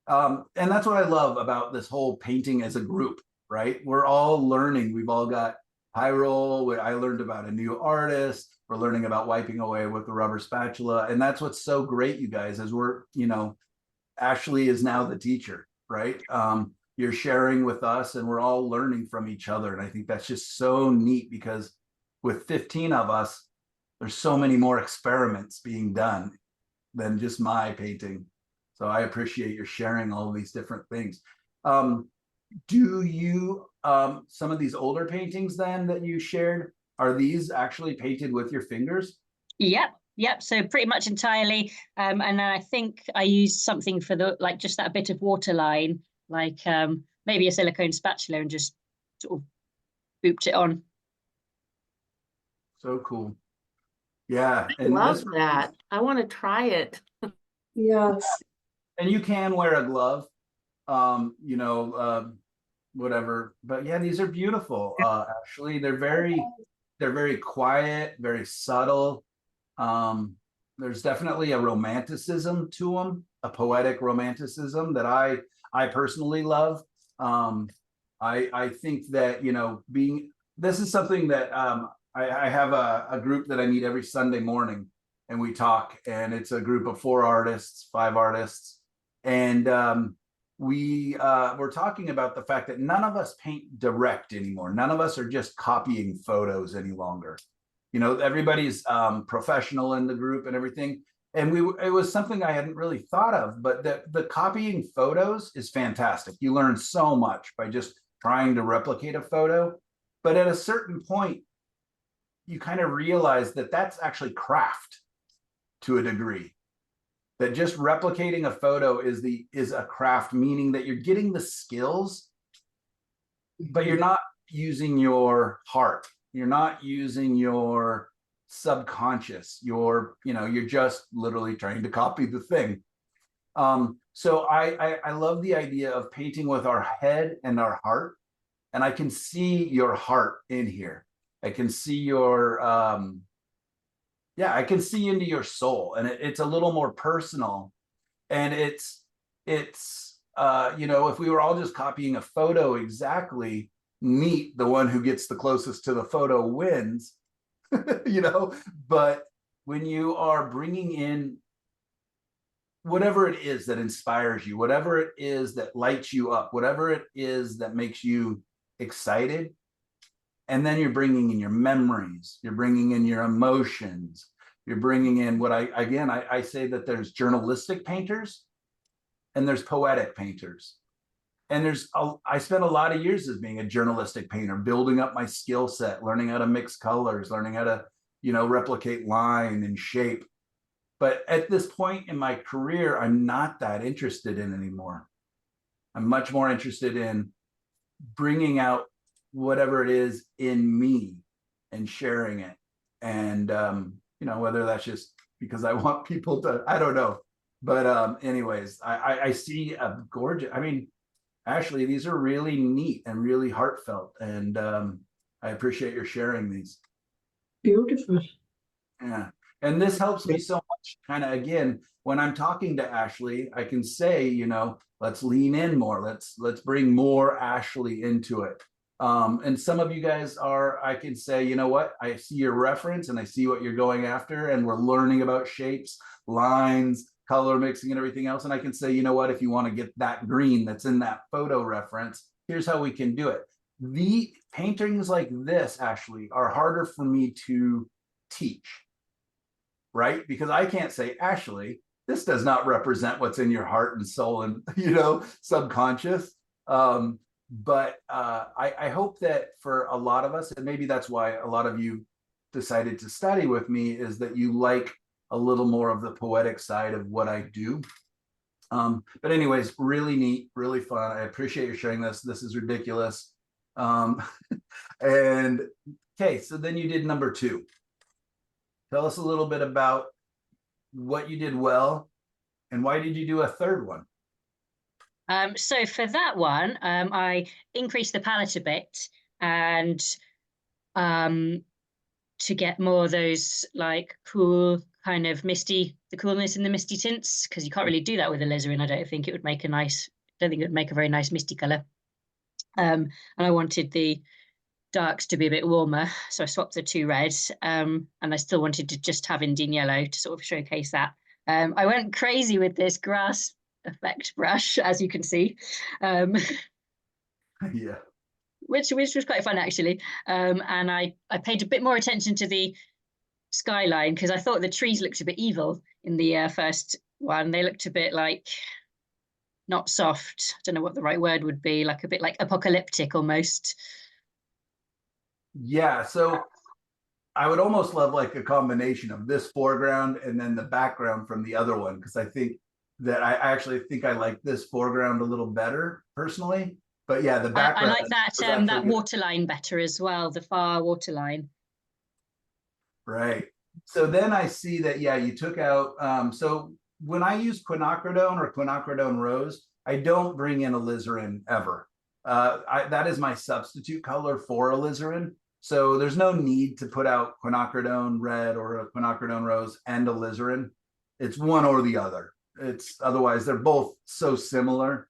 And that's what I love about this whole painting as a group, right? We're all learning. We've all got high roll. I learned about a new artist. We're learning about wiping away with the rubber spatula. And that's what's so great, you guys, is we're, Ashley is now the teacher, right? You're sharing with us and we're all learning from each other. And I think that's just so neat because with 15 of us, there's so many more experiments being done than just my painting. So I appreciate your sharing all of these different things. Do you, some of these older paintings then that you shared, are these actually painted with your fingers? Yep. So pretty much entirely. And then I think I used something for the like just that bit of waterline, like maybe a silicone spatula and just sort of booped it on. So cool. Yeah. I love that. I want to try it. Yes. And you can wear a glove, whatever. But yeah, these are beautiful. Actually, they're very quiet, very subtle. There's definitely a romanticism to them, a poetic romanticism that I personally love. I think that, this is something that I have a group that I meet every Sunday morning and we talk, and it's a group of 5 artists. And we're talking about the fact that none of us paint direct anymore. None of us are just copying photos any longer. Everybody's professional in the group and everything. And it was something I hadn't really thought of, but the copying photos is fantastic. You learn so much by just trying to replicate a photo. But at a certain point, you kind of realize that that's actually craft to a degree. That just replicating a photo is a craft, meaning that you're getting the skills, but you're not using your heart. You're not using your subconscious. You're just literally trying to copy the thing. So I love the idea of painting with our head and our heart. And I can see your heart in here. I can see your, I can see into your soul, and it's a little more personal. And it's if we were all just copying a photo exactly, neat, the one who gets the closest to the photo wins, but when you are bringing in whatever it is that inspires you, whatever it is that lights you up, whatever it is that makes you excited, and then you're bringing in your memories, you're bringing in your emotions, you're bringing in what I say that there's journalistic painters and there's poetic painters. And I spent a lot of years as being a journalistic painter, building up my skill set, learning how to mix colors, learning how to, replicate line and shape. But at this point in my career, I'm not that interested in anymore. I'm much more interested in bringing out whatever it is in me and sharing it. And, you know, whether that's just because I want people to, I don't know. But anyways, I see a gorgeous, I mean, Ashley, these are really neat and really heartfelt. And I appreciate your sharing these. Beautiful. Yeah. And this helps me so much, kind of, again, when I'm talking to Ashley, I can say, you know, let's lean in more. Let's bring more Ashley into it. And some of you guys are, I can say, you know what, I see your reference and I see what you're going after, and we're learning about shapes, lines, color mixing and everything else. And I can say, you know what, if you want to get that green that's in that photo reference, here's how we can do it. The paintings like this, Ashley, are harder for me to teach, right? Because I can't say, Ashley, this does not represent what's in your heart and soul and, you know, subconscious. But I hope that for a lot of us, and maybe that's why a lot of you decided to study with me, is that you like a little more of the poetic side of what I do. But anyways, really neat, really fun. I appreciate you sharing this. This is ridiculous. And okay, so then you did number 2. Tell us a little bit about what you did well and why did you do a third one? So for that one, I increased the palette a bit, and to get more of those like cool kind of misty, the coolness in the misty tints, because you can't really do that with alizarin. I don't think it would make a nice, I don't think it would make a very nice misty color. And I wanted the darks to be a bit warmer, so I swapped the 2 reds, and I still wanted to just have Indian yellow to sort of showcase that. I went crazy with this grass effect brush, as you can see, Yeah. which was quite fun actually. And I paid a bit more attention to the skyline, because I thought the trees looked a bit evil in the first one. They looked a bit like, not soft, I don't know what the right word would be, like a bit like apocalyptic almost. Yeah, so I would almost love like a combination of this foreground and then the background from the other one, because I think that I actually think I like this foreground a little better personally. But yeah, the I background. like that was actually that good. waterline better as well, the far waterline. Right. So then I see that, yeah, you took out, so when I use quinacridone or quinacridone rose, I don't bring in alizarin ever. That is my substitute color for alizarin. So there's no need to put out quinacridone red or a quinacridone rose and alizarin. It's one or the other. It's otherwise they're both so similar.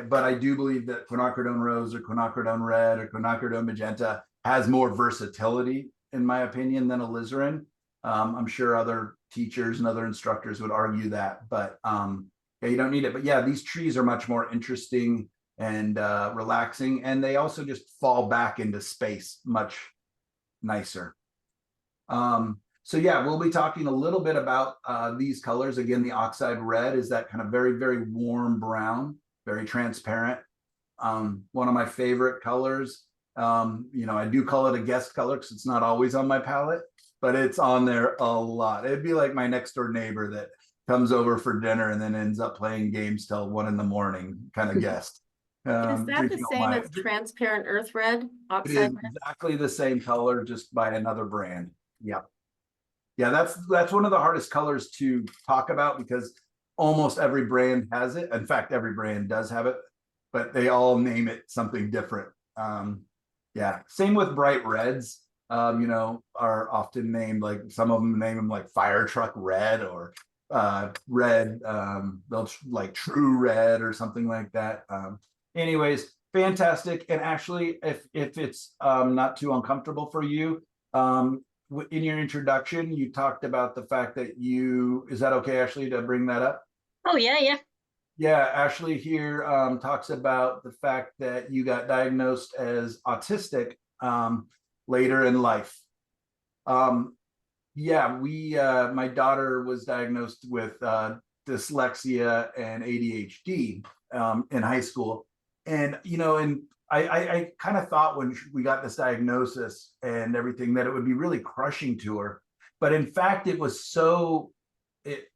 But I do believe that quinacridone rose or quinacridone red or quinacridone magenta has more versatility, in my opinion, than alizarin. I'm sure other teachers and other instructors would argue that, but yeah, you don't need it. But yeah, these trees are much more interesting and relaxing, and they also just fall back into space much nicer. So yeah, we'll be talking a little bit about these colors. Again, the oxide red is that kind of very, very warm brown, very transparent. One of my favorite colors. You know, I do call it a guest color because it's not always on my palette, but it's on there a lot. It'd be like my next door neighbor that comes over for dinner and then ends up playing games till 1 in.the.morning kind of guest. Is that the drinking all same my- as transparent earth red, It is oxide red? exactly the same color, just by another brand. Yep. Yeah, that's one of the hardest colors to talk about because almost every brand has it. In fact, every brand does have it, but they all name it something different. Yeah, same with bright reds. You know, are often named, like some of them name them like fire truck red or red, they'll like true red or something like that. Anyways, fantastic. And actually, if it's not too uncomfortable for you, in your introduction, you talked about the fact that is that okay, Ashley, to bring that up? Oh yeah. Yeah, Ashley here talks about the fact that you got diagnosed as autistic later in life. Yeah, my daughter was diagnosed with dyslexia and ADHD in high school. And, you know, and I kind of thought when we got this diagnosis and everything that it would be really crushing to her. But in fact, it was so it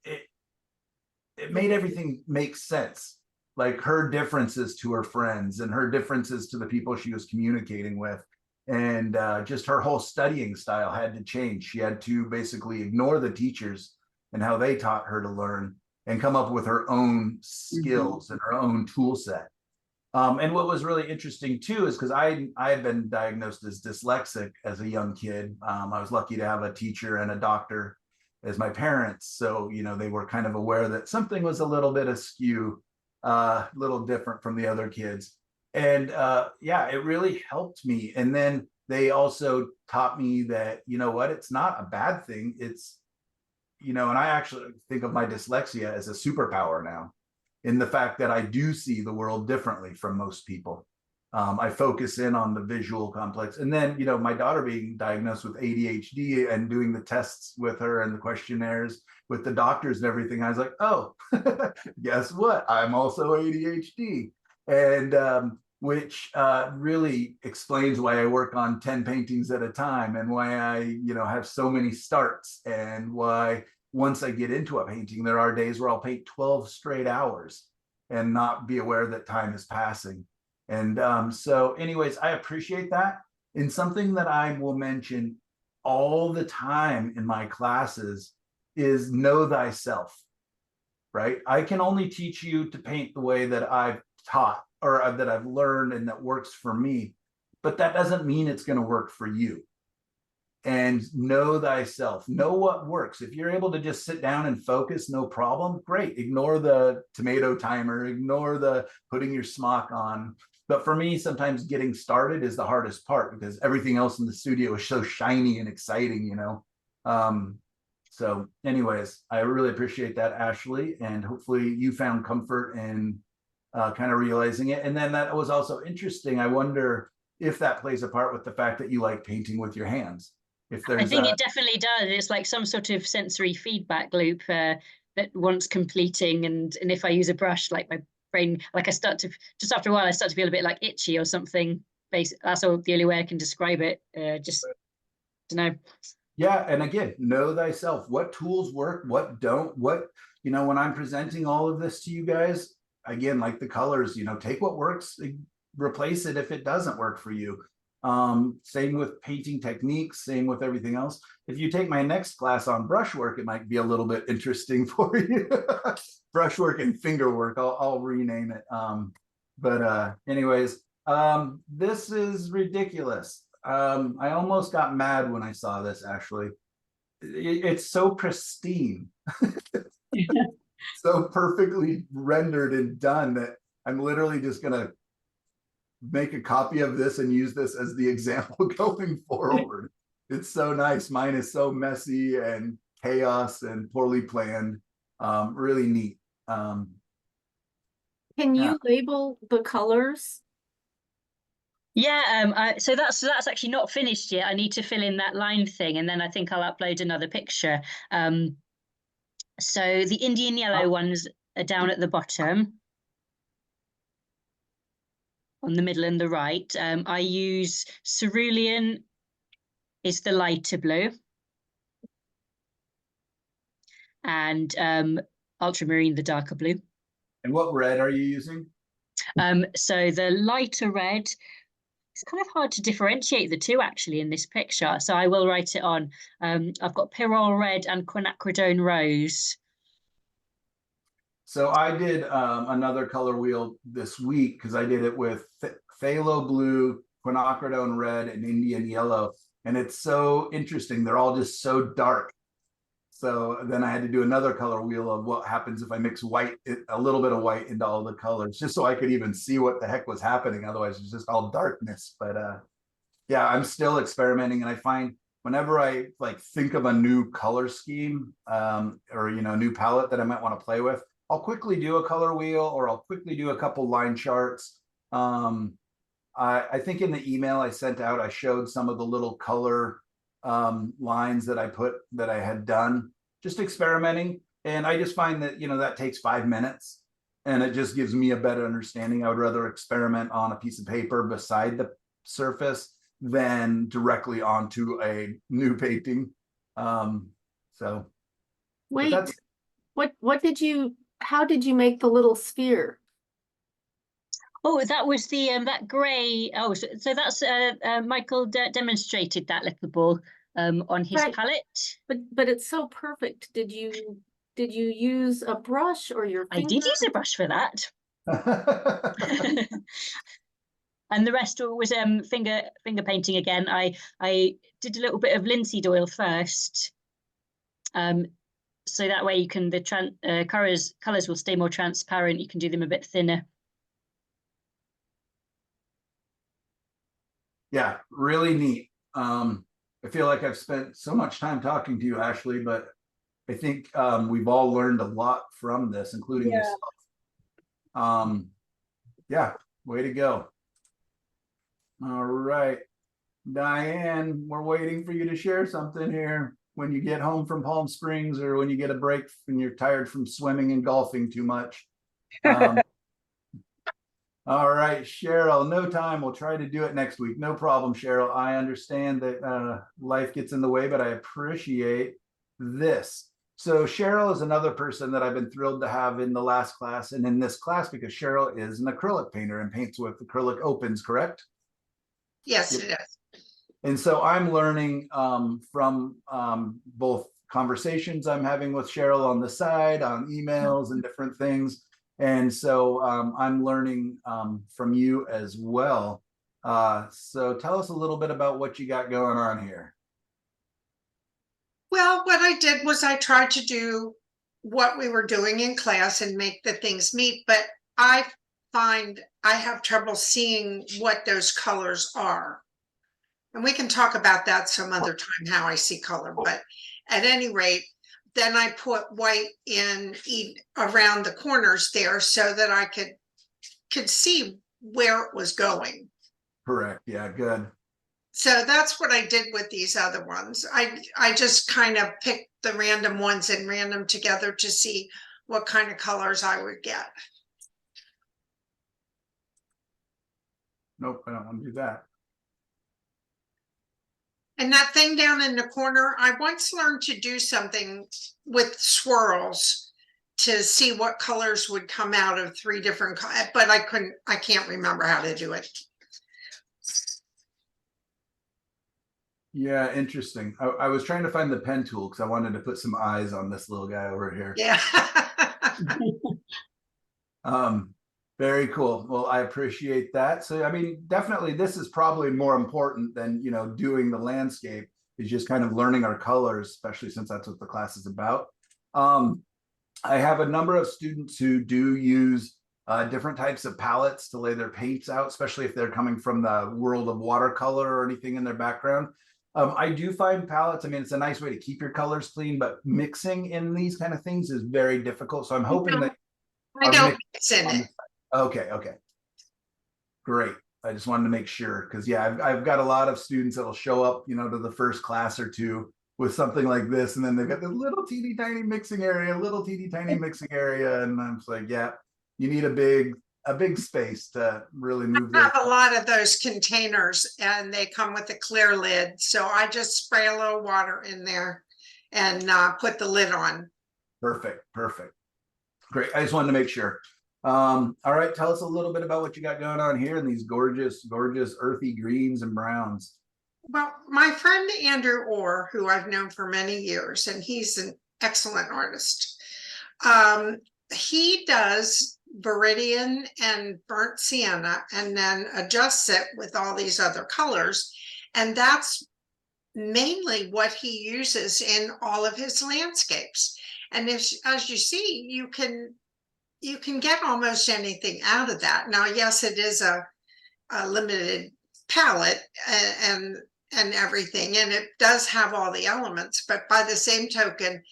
made everything make sense. Like her differences to her friends and her differences to the people she was communicating with. And just her whole studying style had to change. She had to basically ignore the teachers and how they taught her to learn and come up with her own skills and her own tool set. And what was really interesting too is because I had been diagnosed as dyslexic as a young kid. I was lucky to have a teacher and a doctor as my parents. So, you know, they were kind of aware that something was a little bit askew, a little different from the other kids. And yeah, it really helped me. And then they also taught me that, you know what, it's not a bad thing. It's, you know, and I actually think of my dyslexia as a superpower now, in the fact that I do see the world differently from most people. I focus in on the visual complex. And then, you know, my daughter being diagnosed with ADHD and doing the tests with her and the questionnaires with the doctors and everything, I was like, oh, guess what? I'm also ADHD. And which really explains why I work on 10 paintings at a time and why I, you know, have so many starts, and why once I get into a painting, there are days where I'll paint 12 straight hours and not be aware that time is passing. And so anyways, I appreciate that. And something that I will mention all the time in my classes is know thyself, right? I can only teach you to paint the way that I've taught or that I've learned and that works for me, but that doesn't mean it's going to work for you. And know thyself, know what works. If you're able to just sit down and focus, no problem, great. Ignore the tomato timer, ignore the putting your smock on. But for me, sometimes getting started is the hardest part because everything else in the studio is so shiny and exciting, you know. So anyways, I really appreciate that, Ashley, and hopefully you found comfort in kind of realizing it. And then that was also interesting. I wonder if that plays a part with the fact that you like painting with your hands. If there's I think it definitely does. It's like some sort of sensory feedback loop that wants completing. And if I use a brush, like my brain, like I start to, just after a while, I start to feel a bit like itchy or something. That's all, the only way I can describe it. Just to know. Yeah, and again, know thyself. What tools work, what don't, what, you know, when I'm presenting all of this to you guys, again, like the colors, you know, take what works, replace it if it doesn't work for you. Same with painting techniques, same with everything else. If you take my next class on brushwork, it might be a little bit interesting for you. Brushwork and fingerwork, I'll rename it. But anyways, this is ridiculous. I almost got mad when I saw this, Ashley. It's so pristine. So perfectly rendered and done that I'm literally just gonna make a copy of this and use this as the example going forward. It's so nice. Mine is so messy and chaos and poorly planned. Really neat. Can Yeah. you label the colors? Yeah, so that's actually not finished yet. I need to fill in that line thing, and then I think I'll upload another picture. So the Indian yellow ones are down at the bottom, on the middle and the right. I use cerulean is the lighter blue, and ultramarine the darker blue. And what red are you using? So the lighter red, it's kind of hard to differentiate the two actually in this picture. So I will write it on. I've got Pyrrole red and quinacridone rose. So I did another color wheel this week because I did it with phthalo blue, quinacridone red, and Indian yellow. And it's so interesting. They're all just so dark. So then I had to do another color wheel of what happens if I mix white, a little bit of white into all the colors, just so I could even see what the heck was happening. Otherwise, it's just all darkness. But yeah, I'm still experimenting, and I find whenever I like think of a new color scheme or you know, new palette that I might want to play with, I'll quickly do a color wheel, or I'll quickly do a couple line charts. I think in the email I sent out, I showed some of the little color lines that I had done, just experimenting. And I just find that, you know, that takes 5 minutes and it just gives me a better understanding. I would rather experiment on a piece of paper beside the surface than directly onto a new painting. So Wait, how did you make the little sphere? Oh, that was the that grey. Oh, so that's Michael demonstrated that little ball on his Right. palette. But it's so perfect. Did you use a brush or your I did finger? use a brush for that. And the rest was finger painting again. I did a little bit of linseed oil first, so that way you can the colors will stay more transparent. You can do them a bit thinner. Yeah, really neat. I feel like I've spent so much time talking to you, Ashley, but I think we've all learned a lot from this, including Yeah. yourself. Yeah, way to go. All right, Diane, we're waiting for you to share something here when you get home from Palm Springs or when you get a break and you're tired from swimming and golfing too much. All right, Cheryl, no time. We'll try to do it next week. No problem, Cheryl. I understand that life gets in the way, but I appreciate this. So Cheryl is another person that I've been thrilled to have in the last class and in this class because Cheryl is an acrylic painter and paints with acrylic opens, correct? Yes, it is. And so I'm learning from both conversations I'm having with Cheryl on the side, on emails and different things. And so I'm learning from you as well. So tell us a little bit about what you got going on here. Well, what I did was I tried to do what we were doing in class and make the things meet, but I find I have trouble seeing what those colors are. And we can talk about that some other time, how I see color, but at any rate, then I put white in around the corners there so that I could see where it was going. Correct. Yeah, good. So that's what I did with these other ones. I just kind of picked the random ones and ran them together to see what kind of colors I would get. Nope, I don't want to do that. And that thing down in the corner, I once learned to do something with swirls to see what colors would come out of 3 different, but I can't remember how to do it. Yeah, interesting. I was trying to find the pen tool because I wanted to put some eyes on this little guy over here. Yeah. Very cool. Well, I appreciate that. So, I mean, definitely this is probably more important than, doing the landscape, is just kind of learning our colors, especially since that's what the class is about. I have a number of students who do use different types of palettes to lay their paints out, especially if they're coming from the world of watercolor or anything in their background. I do find palettes, I mean, it's a nice way to keep your colors clean, but mixing in these kind of things is very difficult. So I'm hoping that I don't mix in it. Okay. Great. I just wanted to make sure because yeah, I've got a lot of students that will show up, to the first class or two with something like this, and then they've got this little teeny tiny mixing area, and I'm just like, yeah, you need a big space to really move. I have a lot of those containers, and they come with a clear lid, so I just spray a little water in there and put the lid on. Perfect. Great. I just wanted to make sure. All right, tell us a little bit about what you got going on here in these gorgeous earthy greens and browns. Well, my friend Andrew Orr, who I've known for many years, and he's an excellent artist. He does Viridian and burnt sienna and then adjusts it with all these other colors. And that's mainly what he uses in all of his landscapes. And as you see, you can get almost anything out of that. Now, yes, it is a limited palette and everything, and it does have all the elements, but by the same token,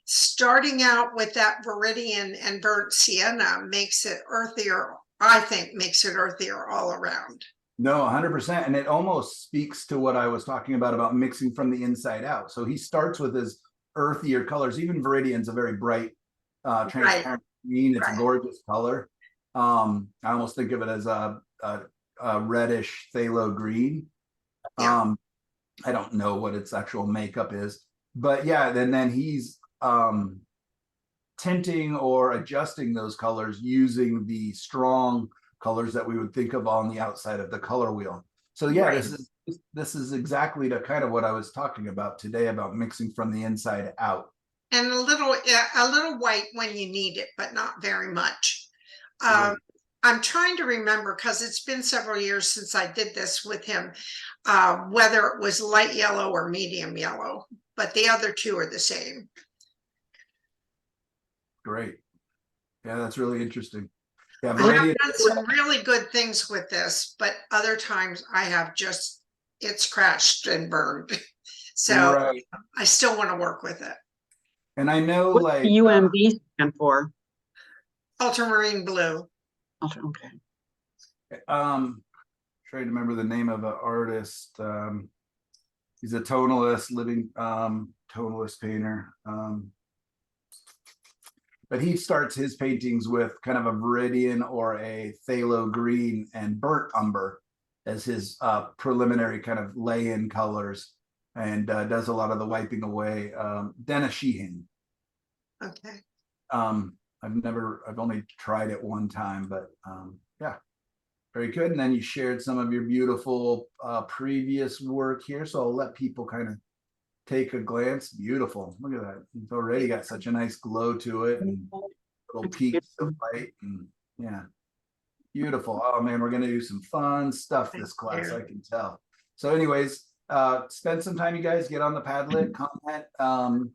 starting out with that Viridian and burnt sienna makes it earthier. I think makes it earthier all around. No, 100%. And it almost speaks to what I was talking about mixing from the inside out. So he starts with his earthier colors. Even Viridian's a very bright, transparent green. It's a gorgeous color. I almost think of it as a reddish phthalo green. Yeah. I don't know what its actual makeup is, but yeah, then he's tinting or adjusting those colors using the strong colors that we would think of on the outside of the color wheel. So yeah, Right. this is exactly the kind of what I was talking about today, about mixing from the inside out. And a little white when you need it, but not very much. Right. I'm trying to remember, because it's been several years since I did this with him, whether it was light yellow or medium yellow, but the other two are the same. Great. Yeah, that's really interesting. Yeah, I have Meridian, done some really good things with this, but other times I have just, it's crashed and burned. So right. I still want to work with it. And I know What's like the UMB stand for? Ultramarine blue. Okay. trying to remember the name of an artist. He's a tonalist, living tonalist painter. But he starts his paintings with kind of a viridian or a phthalo green and burnt umber as his preliminary kind of lay-in colors, and does a lot of the wiping away. Dennis Sheehan. Okay. I've only tried it one time, but yeah, very good. And then you shared some of your beautiful previous work here, so I'll let people kind of take a glance. Beautiful. Look at that. It's already got such a nice glow to it, and little peaks of light, and yeah, beautiful. Oh man, we're gonna do some fun stuff this class, I can tell. So anyways, spend some time, you guys, get on the Padlet, comment,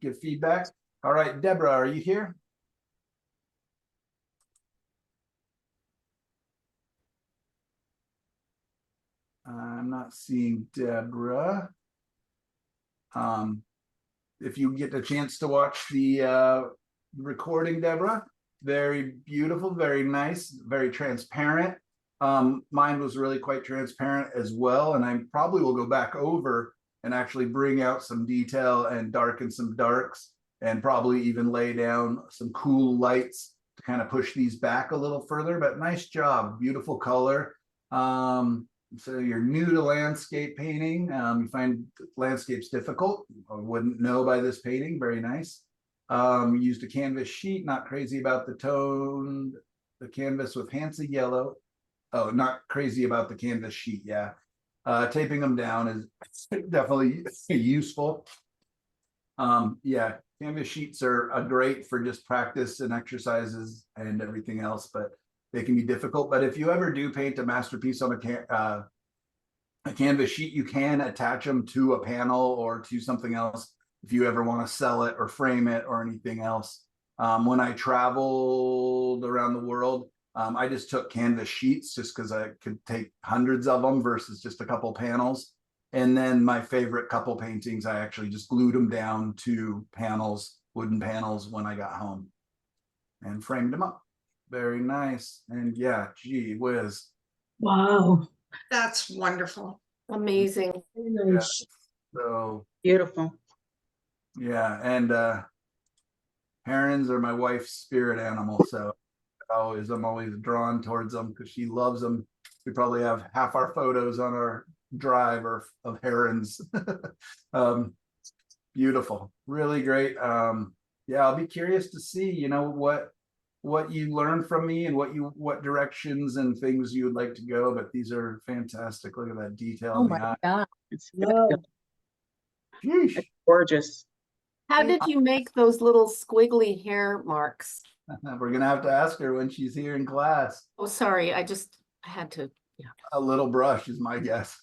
give feedback. All right, Deborah, are you here? I'm not seeing Deborah. If you get a chance to watch the recording, Deborah, very beautiful, very nice, very transparent. Mine was really quite transparent as well, and I probably will go back over and actually bring out some detail and darken some darks, and probably even lay down some cool lights to kind of push these back a little further. But nice job, beautiful color. So you're new to landscape painting. You find landscapes difficult. I wouldn't know by this painting. Very nice. Used a canvas sheet, not crazy about the tone. The canvas with Hansa yellow. Oh, not crazy about the canvas sheet. Yeah. Taping them down is definitely useful. Yeah, canvas sheets are great for just practice and exercises and everything else, but they can be difficult. But if you ever do paint a masterpiece on a canvas sheet, you can attach them to a panel or to something else if you ever want to sell it or frame it or anything else. When I traveled around the world, I just took canvas sheets just because I could take hundreds of them versus just a couple panels. And then my favorite couple paintings, I actually just glued them down to panels, wooden panels, when I got home and framed them up. Very nice. And yeah, gee whiz. Wow. That's wonderful. Amazing. Very Yeah. nice. So Beautiful. yeah, and herons are my wife's spirit animal, so I'm always drawn towards them because she loves them. We probably have half our photos on our drive or of herons. Beautiful, really great. Yeah, I'll be curious to see, you know, what you learned from me and what directions and things you would like to go. But these are fantastic. Look at that detail Oh in the my eye. God. It's Wow. Sheesh. gorgeous. How did you make those little squiggly hair marks? We're gonna have to ask her when she's here in class. Oh, sorry, I had to. A little brush is my guess.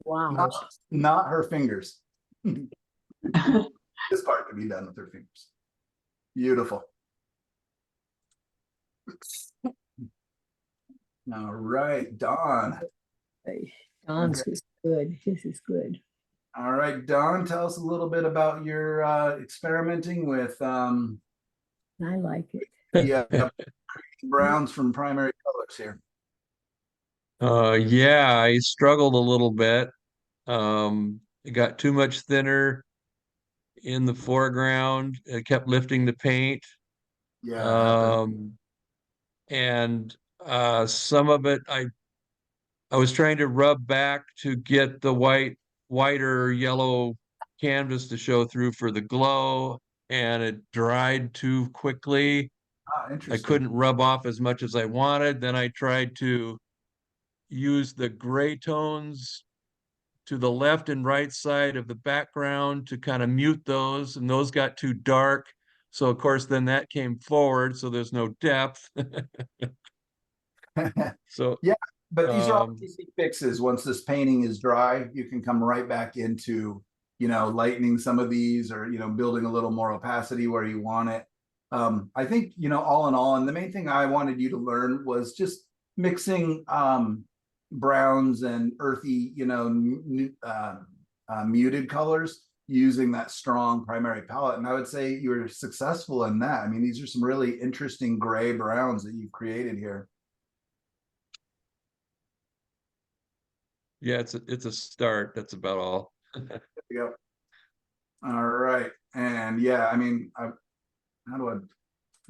Wow. Not her fingers. This part can be done with her fingers. Beautiful. All right, Dawn. Don's is good. This is good. All right, Dawn, tell us a little bit about your experimenting with I like it. the browns from Primary Colors here. Yeah, I struggled a little bit. It got too much thinner in the foreground. It kept lifting the paint. Yeah, it happens. And some of it I was trying to rub back to get the whiter yellow canvas to show through for the glow. and it dried too quickly. Ah, I interesting. couldn't rub off as much as I wanted. Then I tried to use the gray tones to the left and right side of the background to kind of mute those, and those got too dark. So of course, then that came forward, so there's no depth. So Yeah, but these are all um, easy fixes. Once this painting is dry, you can come right back into, lightening some of these, or, building a little more opacity where you want it. I think, all in all, and the main thing I wanted you to learn was just mixing browns and earthy, muted colors using that strong primary palette. And I would say you're successful in that. I mean, these are some really interesting gray browns that you've created here. yeah, it's a start. That's about all. There we go. All right. And yeah, I mean, how do I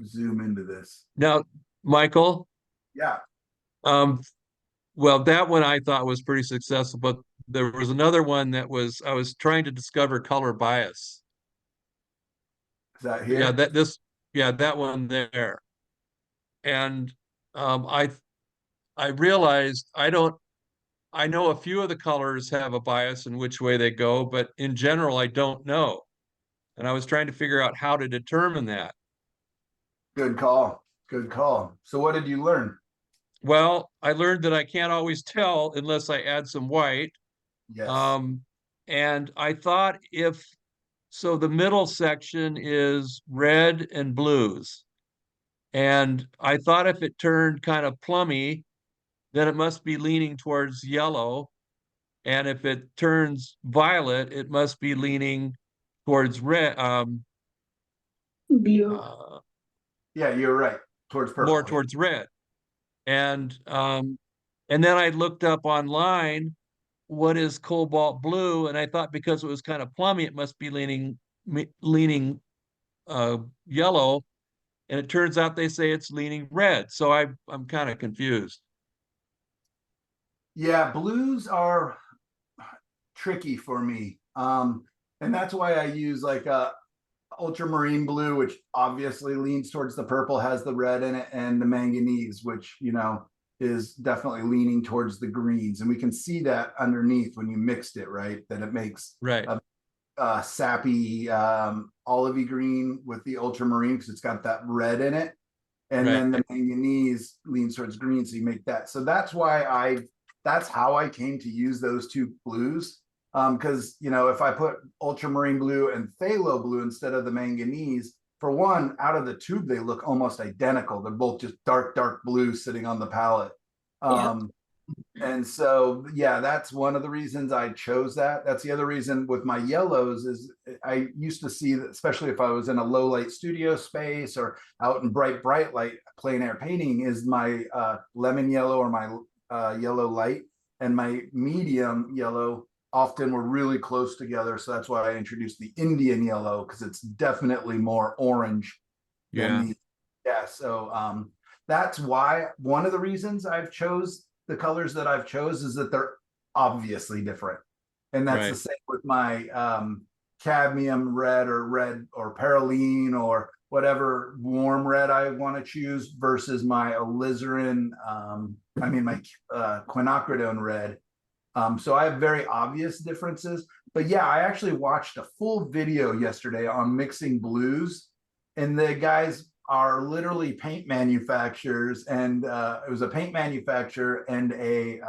zoom into this? Now, Michael, Yeah. well, that one I thought was pretty successful, but there was another one that I was trying to discover color bias. Is that here? Yeah, that one there. And I realized I know a few of the colors have a bias in which way they go, but in general, I don't know. And I was trying to figure out how to determine that. Good call. Good call. So what did you learn? Well, I learned that I can't always tell unless I add some white. Yes. And I thought so the middle section is red and blues. And I thought if it turned kind of plummy, then it must be leaning towards yellow. And if it turns violet, it must be leaning towards red. Blue. Yeah, you're right. Towards purple. More towards red. And then I looked up online what is cobalt blue, and I thought because it was kind of plummy, it must be leaning yellow. And it turns out they say it's leaning red. So I'm kind of confused. Yeah, blues are tricky for me. And that's why I use like a ultramarine blue, which obviously leans towards the purple, has the red in it, and the manganese, which, is definitely leaning towards the greens. And we can see that underneath when you mixed it, right? That it makes Right. a sappy olivey green with the ultramarine because it's got that red in it. And Right. then the manganese leans towards green. So you make that. So that's why that's how I came to use those two blues. Because, if I put ultramarine blue and phthalo blue instead of the manganese, for one, out of the tube, they look almost identical. They're both just dark, dark blue sitting on the palette. And so, yeah, that's one of the reasons I chose that. That's the other reason with my yellows is I used to see that, especially if I was in a low light studio space or out in bright light plein air painting, is my lemon yellow or my yellow light and my medium yellow often were really close together. So that's why I introduced the Indian yellow, because it's definitely more orange. Yeah. So that's why one of the reasons I've chose the colors that I've chose is that they're obviously different. And that's Right. the same with my cadmium red or perylene or whatever warm red I want to choose versus my alizarin, my quinacridone red. So I have very obvious differences. But yeah, I actually watched a full video yesterday on mixing blues, and the guys are literally paint manufacturers, and it was a paint manufacturer and a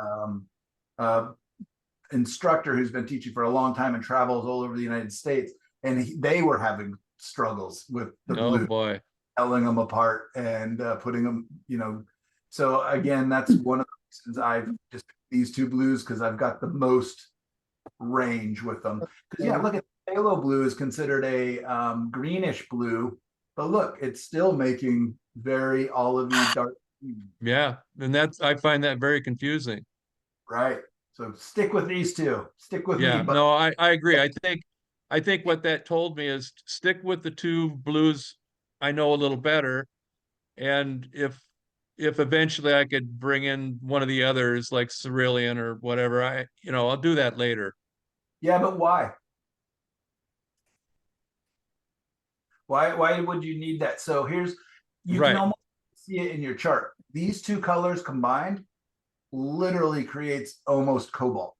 instructor who's been teaching for a long time and travels all over the United States, and they were having struggles with the Oh blue, boy. telling them apart and putting them, so again, that's one of the reasons I've just these two blues, because I've got the most range with them. Because yeah, look at phthalo blue is considered a greenish blue, but look, it's still making very olivey dark green. Yeah. And I find that very confusing. Right. So stick with these two. Stick with Yeah, me. But no, I agree. I think what that told me is stick with the two blues I know a little better. And if eventually I could bring in one of the others like cerulean or whatever, I'll do that later. yeah, but why? Why would you need that? So here's, you can Right. almost see it in your chart. These two colors combined literally creates almost cobalt.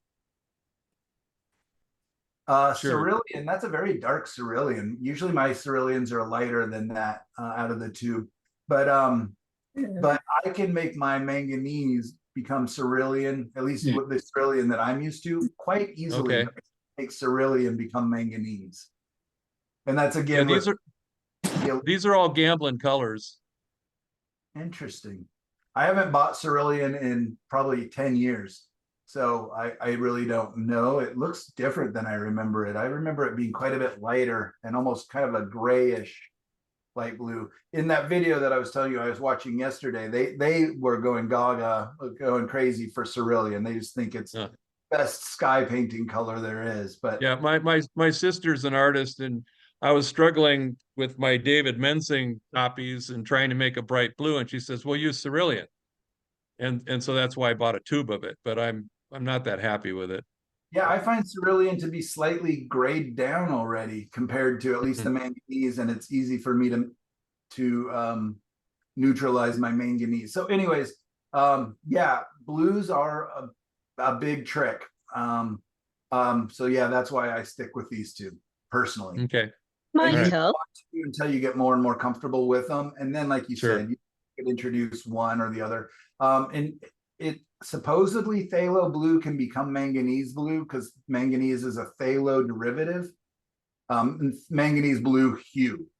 Sure. Cerulean, that's a very dark cerulean. Usually my ceruleans are lighter than that out of the two. But I can make my manganese become cerulean, at least with the cerulean that I'm used to, quite easily. Okay. Make cerulean become manganese. And that's Yeah, again with these are all gambling colors. interesting. I haven't bought cerulean in probably 10 years. So I really don't know. It looks different than I remember it. I remember it being quite a bit lighter and almost kind of a grayish light blue. In that video that I was telling you I was watching yesterday, they were going gaga, going crazy for cerulean. They just think it's Yeah. best sky painting color there is. But Yeah, my sister's an artist, and I was struggling with my David Mensing copies and trying to make a bright blue, and she says, "Well, use cerulean," and so that's why I bought a tube of it. But I'm not that happy with it. yeah, I find cerulean to be slightly grayed down already compared to at least the manganese, and it's easy for me to neutralize my manganese. So, anyways, yeah, blues are a big trick. So yeah, that's why I stick with these two personally. Okay. Michael, Until you get more and more comfortable with them, and then, like you Sure. said, you could introduce one or the other. And it supposedly phthalo blue can become manganese blue because manganese is a phthalo derivative. And manganese blue hue.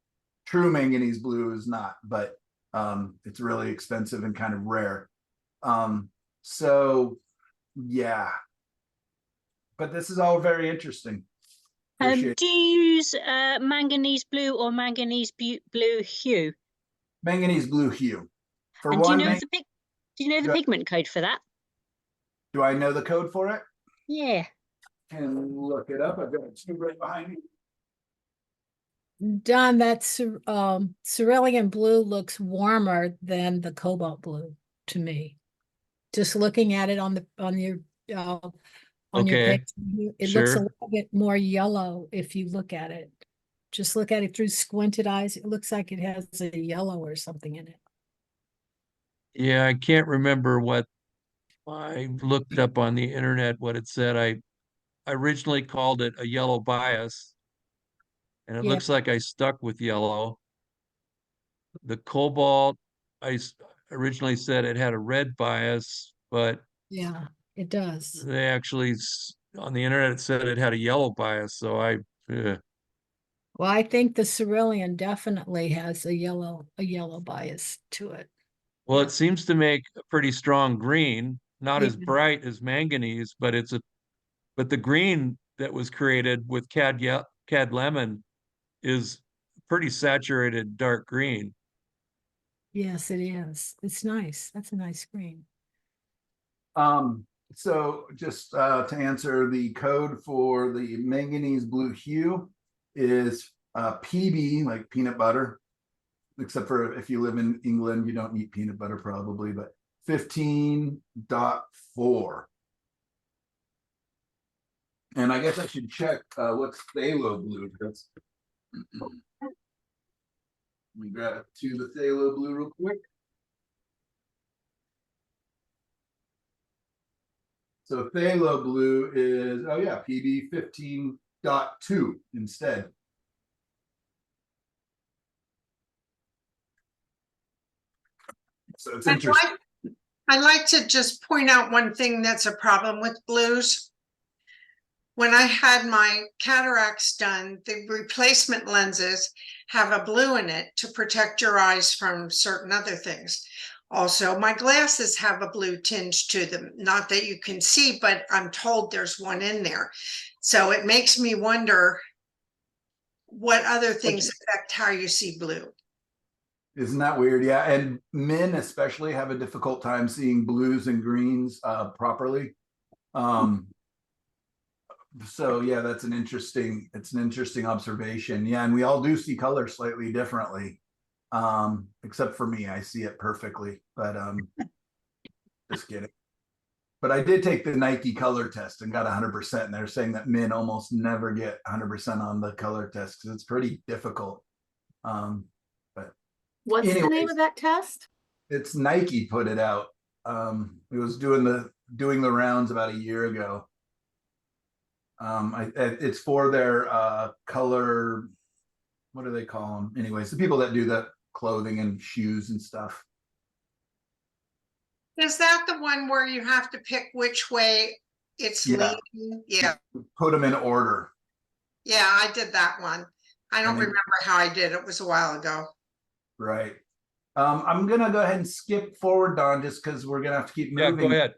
True manganese blue is not, but it's really expensive and kind of rare. So yeah, but this is all very interesting. Appreciate do you use manganese blue or manganese blue hue? manganese blue hue. For And do you one, know do you know the Go- pigment code for that? do I know the code for it? Yeah. Can look it up. I've got it right behind me. Don, that cerulean blue looks warmer than the cobalt blue to me. Just looking at it on your Okay, page, it looks a sure. little bit more yellow if you look at it. Just look at it through squinted eyes. It looks like it has a yellow or something in it. Yeah, I can't remember what I looked up on the internet what it said. I originally called it a yellow bias, and it Yeah. looks like I stuck with yellow. The cobalt, originally said it had a red bias, but Yeah, it does. they actually on the internet it said it had a yellow bias. So Well, I think the cerulean definitely has a yellow bias to it. well, it seems to make a pretty strong green, not as Yeah. bright as manganese, but but the green that was created with cad lemon is pretty saturated dark green. Yes, it is. It's nice. That's a nice green. So just to answer, the code for the manganese blue hue is PB, like peanut butter, except for if you live in England, you don't eat peanut butter probably, but 15.4. And I guess I should check what's phthalo blue. That's let me grab to the phthalo blue real quick. So phthalo blue is, oh yeah, PB 15.2 instead. So it's interesting. I'd like to just point out one thing that's a problem with blues. When I had my cataracts done, the replacement lenses have a blue in it to protect your eyes from certain other things. Also, my glasses have a blue tinge to them. Not that you can see, but I'm told there's one in there. So it makes me wonder what other things affect how you see blue. Isn't that weird? Yeah, and men especially have a difficult time seeing blues and greens properly. So yeah, that's an interesting observation. Yeah, and we all do see color slightly differently. Except for me, I see it perfectly, but just kidding. But I did take the Nike color test and got 100%, and they're saying that men almost never get 100% on the color test because it's pretty difficult. But What's the name anyways. of that test? It's Nike put it out. It was doing the rounds about a year ago. It's for their color, what do they call them? Anyways, the people that do the clothing and shoes and stuff. Is that the one where you have to pick which way it's Yeah. leaning? Yeah, Put them in order. yeah, I did that one. I don't And then- remember how I did. It was a while ago. Right. I'm gonna go ahead and skip forward, Don, just because we're gonna have to keep Yeah, moving. go ahead.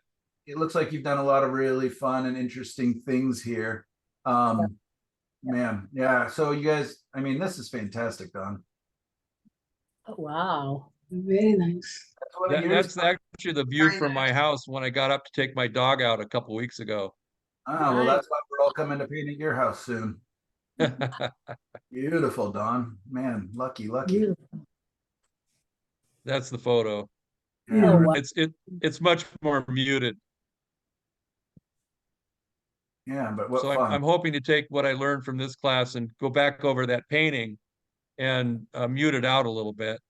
It looks like you've done a lot of really fun and interesting things here. Man, yeah. So you guys, I mean, this is fantastic, Don. Oh, wow. Very nice. That's one of That's yours? actually the view Very from my nice. house when I got up to take my dog out a couple weeks ago. Ah, well, that's why we're all coming to paint at your house soon. Beautiful, Don. Man, lucky. Beautiful. That's the photo. Yeah. Oh, wow. It's much more muted. Yeah, but what So fun. I'm hoping to take what I learned from this class and go back over that painting and mute it out a little bit.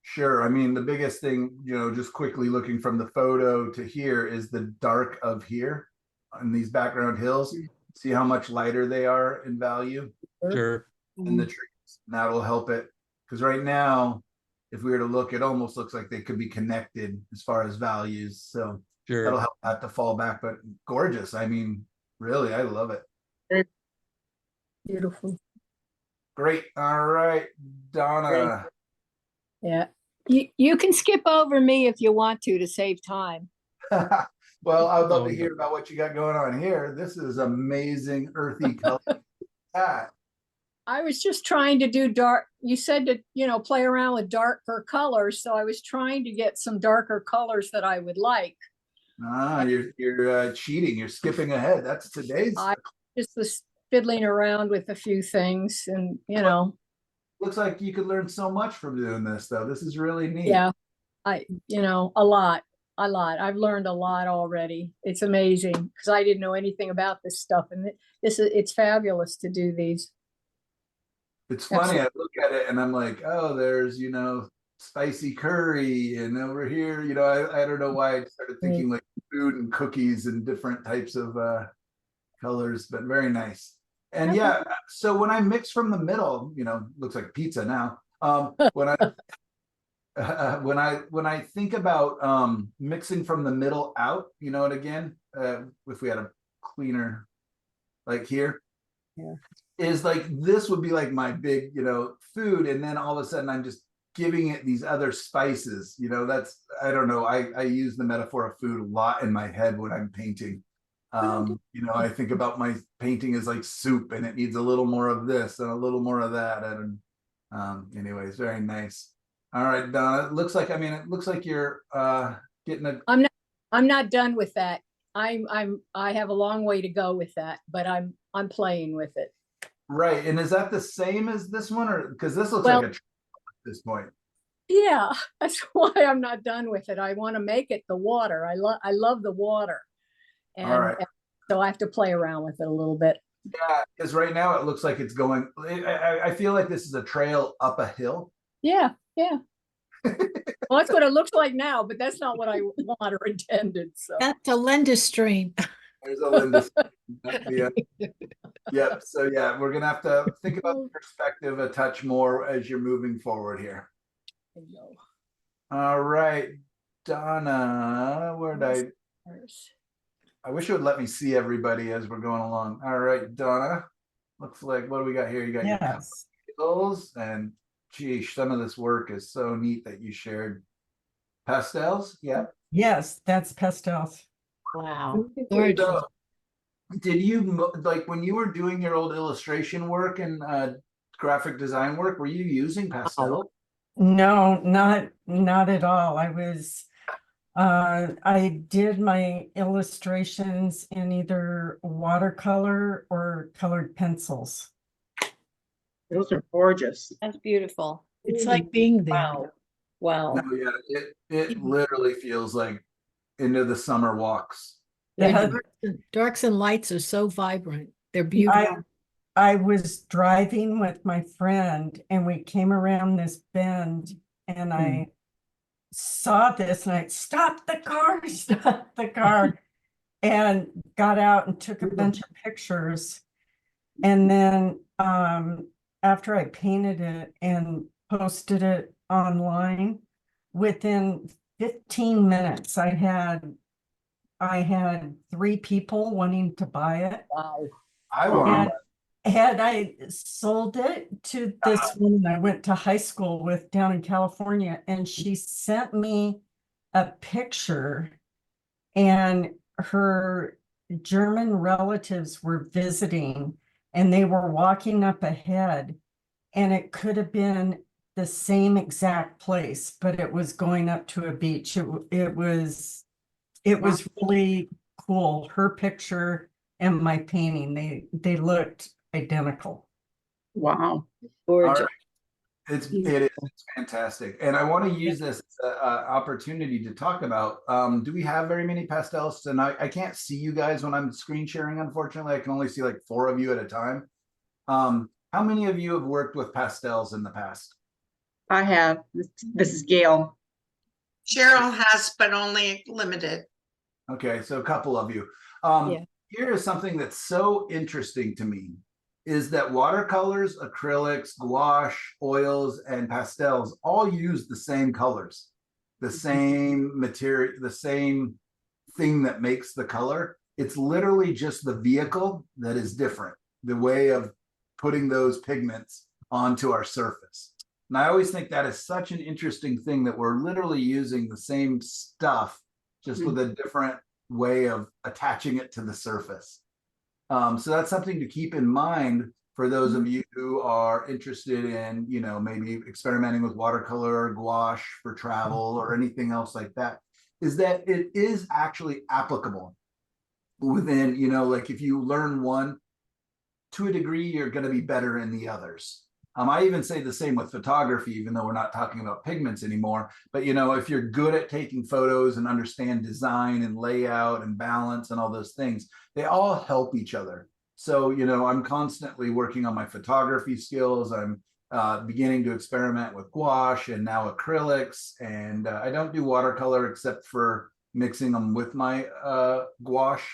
Sure. I mean, the biggest thing, just quickly looking from the photo to here is the dark of here on these background hills. See how much lighter they are in value Sure. in the trees. And that'll help it. Because right now, if we were to look, it almost looks like they could be connected as far as values. So that'll Sure. help that to fall back. But gorgeous. I mean, really, I love it. Beautiful. Great. All right, Donna. Yeah, you can skip over me if you want to save time. Well, I would love Oh, to hear about what you got going on here. This is amazing earthy color. Ah, I was just trying to do dark, you said to, play around with darker colors, so I was trying to get some darker colors that I would like. you're cheating. You're skipping ahead. That's today's. I- Just was fiddling around with a few things and, Looks like you could learn so much from doing this, though. This is really neat. yeah, a lot. I've learned a lot already. It's amazing because I didn't know anything about this stuff and it's fabulous to do these. It's funny. I look at it and I'm like, oh, there's spicy curry, and over here, I don't know why I started thinking like food and cookies and different types of colors, but very nice. And yeah, so when I mix from the middle, looks like pizza now. When I when I think about mixing from the middle out, and again, if we had a cleaner like here, is like this would be like my big, food, and then all of a sudden I'm just giving it these other spices. That's, I don't know. I use the metaphor of food a lot in my head when I'm painting. I think about my painting as like soup, and it needs a little more of this and a little more of that. And anyways, very nice. All right, Donna. It looks like you're getting a. I'm not done with that. I have a long way to go with that, but I'm playing with it. Right, and is that the same as this one, or because this looks Well- like a at this point? Yeah, that's why I'm not done with it. I want to make it the water. I love the water. And, right. and so I have to play around with it a little bit. Yeah, because right now it looks like it's going. I feel like this is a trail up a hill. Yeah. Well, that's what it looks like now, but that's not what I want or intended, so. That's a Linda stream. There's a Linda. Yeah. Yep. So yeah, we're gonna have to think about the perspective a touch more as you're moving forward here. All right, Donna, where did I wish it would let me see everybody as we're going along. All right, Donna. Looks like, what do we got here? You got your Yes, pencils, and geez, some of this work is so neat that you shared. Pastels, yeah. yes, that's pastels. Wow. So, did you like when you were doing your old illustration work and graphic design work? Were you using pastel? No, not at all. I did my illustrations in either watercolor or colored pencils. Those are gorgeous. That's beautiful. It's like being there. Wow. No, yeah, it literally feels like into the summer walks. The Yeah, darks and lights are so vibrant. They're beautiful. I was driving with my friend and we came around this bend and I saw this and I stopped the car, stopped the car, and got out and took a bunch of pictures. And then after I painted it and posted it online, within 15 minutes, I had 3 people wanting to buy it. Wow. I And want had I sold it to this woman I went to high school with down in California, and she sent me a picture, and her German relatives were visiting, and they were walking up ahead, and it could have been the same exact place, but it was going up to a beach. It was really cool. Her picture and my painting, they looked identical. Wow. Gorgeous. All it's fantastic. And I want to use this as an opportunity to talk about, do we have very many pastels? And I can't see you guys when I'm screen sharing, unfortunately. I can only see like 4 of you at a time. How many of you have worked with pastels in the past? I have. This is Gail. Cheryl has, but only limited. Okay, so a couple of you. Yeah. Here is something that's so interesting to me, is that watercolors, acrylics, gouache, oils, and pastels all use the same colors, the same material, the same thing that makes the color. It's literally just the vehicle that is different, the way of putting those pigments onto our surface. And I always think that is such an interesting thing, that we're literally using the same stuff, just with a different way of attaching it to the surface. So that's something to keep in mind for those of you who are interested in, you know, maybe experimenting with watercolor or gouache for travel or anything else like that, is that it is actually applicable within, you know, like if you learn one, to a degree, you're going to be better in the others. I even say the same with photography, even though we're not talking about pigments anymore. But, you know, if you're good at taking photos and understand design and layout and balance and all those things, they all help each other. So, you know, I'm constantly working on my photography skills. I'm beginning to experiment with gouache and now acrylics. And I don't do watercolor except for mixing them with my gouache.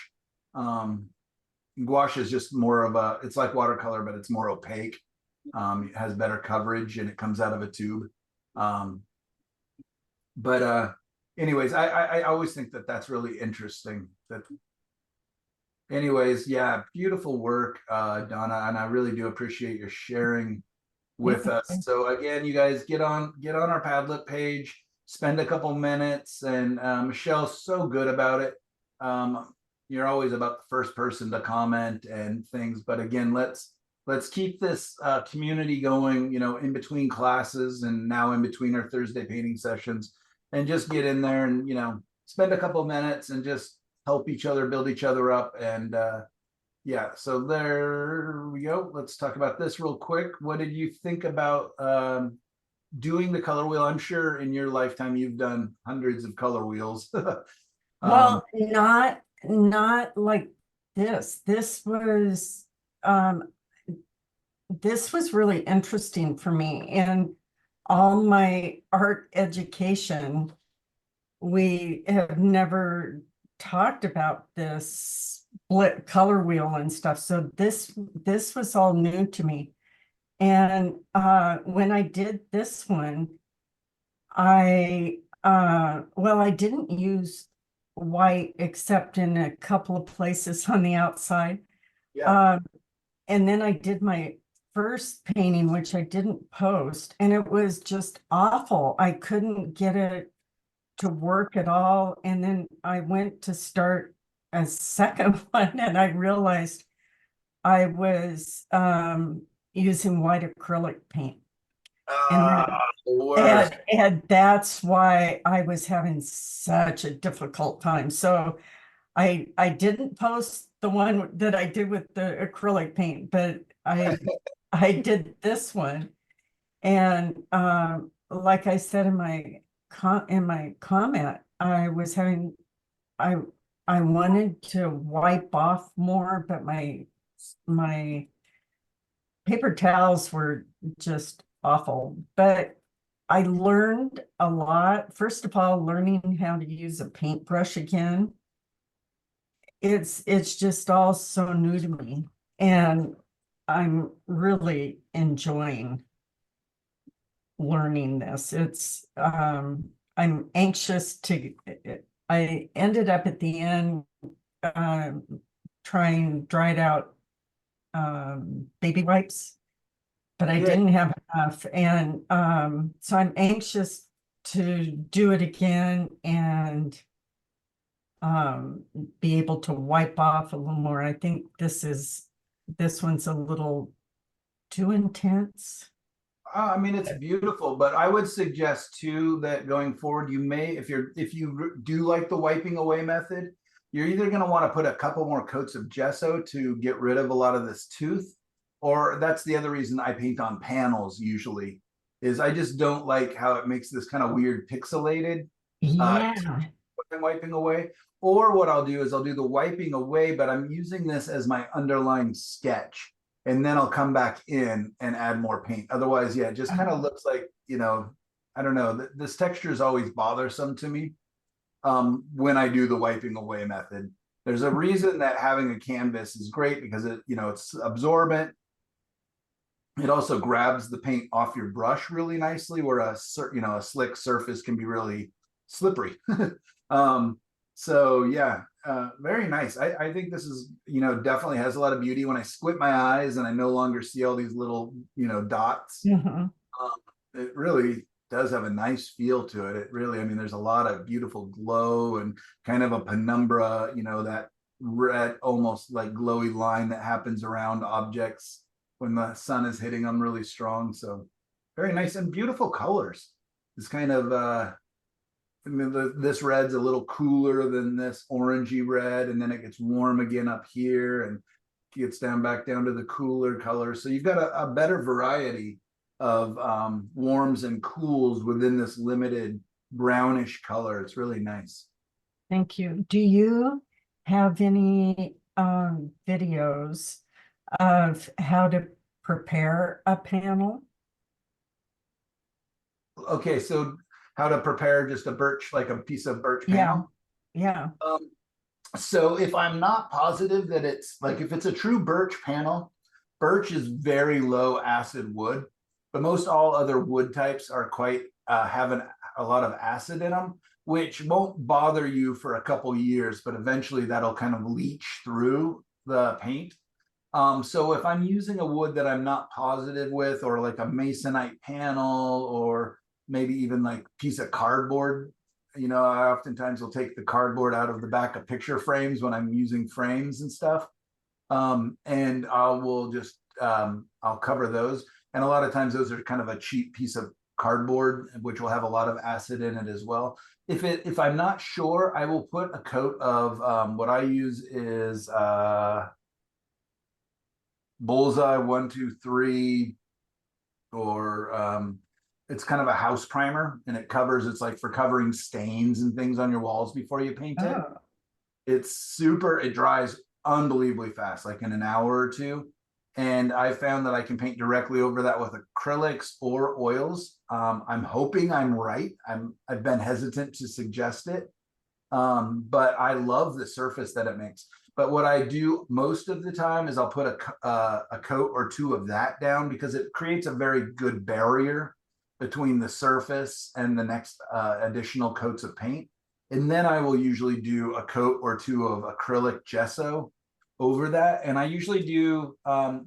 Gouache is just more of a, it's like watercolor, but it's more opaque. It has better coverage and it comes out of a tube. Anyways, I always think that that's really interesting. Anyways, yeah, beautiful work, Donna, and I really do appreciate your sharing with us. So again, you guys get on our Padlet page, spend a couple minutes, and Michelle's so good about it. You're always about the first person to comment and things, but again, let's keep this community going, you know, in between classes and now in between our Thursday painting sessions, and just get in there and, you know, spend a couple minutes and just help each other, build each other up. And yeah, so there we go. Let's talk about this real quick. What did you think about doing the color wheel? I'm sure in your lifetime you've done hundreds of color wheels. Well, not like this. This was really interesting for me. And all my art education, we have never talked about this split color wheel and stuff. So this was all new to me. And when I did this one, I didn't use white except in a couple of places on the outside. Yeah. And then I did my first painting, which I didn't post, and it was just awful. I couldn't get it to work at all. And then I went to start a second one and I realized I was using white acrylic paint. And that's why I was having such a difficult time. So I didn't post the one that I did with the acrylic paint, but I did this one. And like I said in my comment, I wanted to wipe off more, but my paper towels were just awful, but I learned a lot. First of all, learning how to use a paintbrush again. It's just all so new to me, and I'm really enjoying learning this. I'm anxious to, I ended up at the end trying dried out baby wipes, but I Yeah. didn't have enough. And so I'm anxious to do it again and be able to wipe off a little more. I think this one's a little too intense. I mean, it's beautiful, but I would suggest too that going forward, you may, if you do like the wiping away method, you're either going to want to put a couple more coats of gesso to get rid of a lot of this tooth, or that's the other reason I paint on panels usually, is I just don't like how it makes this kind of weird pixelated Yeah. wiping away. Or what I'll do is I'll do the wiping away, but I'm using this as my underlying sketch. And then I'll come back in and add more paint. Otherwise, yeah, it just kind of looks like, you know, I don't know, this texture is always bothersome to me when I do the wiping away method. There's a reason that having a canvas is great because it, you know, it's absorbent. It also grabs the paint off your brush really nicely, where a slick surface can be really slippery. So yeah, very nice. I think this is, you know, definitely has a lot of beauty. When I squint my eyes and I no longer see all these little, you know, dots, it really does have a nice feel to it. It really, I mean, there's a lot of beautiful glow and kind of a penumbra, you know, that red, almost like glowy line that happens around objects when the sun is hitting them really strong. So very nice and beautiful colors. It's kind of, I mean, this red's a little cooler than this orangey red, and then it gets warm again up here and gets back down to the cooler colors. So you've got a better variety of warms and cools within this limited brownish color. It's really nice. Thank you. Do you have any videos of how to prepare a panel? Okay, so how to prepare just a birch, like a piece of birch panel? Yeah. So if I'm not positive that it's like, if it's a true birch panel, birch is very low acid wood, but most all other wood types are quite having a lot of acid in them, which won't bother you for a couple years, but eventually that'll kind of leach through the paint. So if I'm using a wood that I'm not positive with, or like a masonite panel, or maybe even like piece of cardboard, you know, I oftentimes will take the cardboard out of the back of picture frames when I'm using frames and stuff. And I'll cover those. And a lot of times those are kind of a cheap piece of cardboard, which will have a lot of acid in it as well. If I'm not sure, I will put a coat of what I use is Bullseye 123, or it's kind of a house primer, and it's like for covering stains and things on your walls before you paint it. It dries unbelievably fast, like in an hour or two. And I found that I can paint directly over that with acrylics or oils. I'm hoping I'm right. I've been hesitant to suggest it, but I love the surface that it makes. But what I do most of the time is I'll put a coat or two of that down, because it creates a very good barrier between the surface and the next additional coats of paint. And then I will usually do a coat or two of acrylic gesso over that. And I usually do,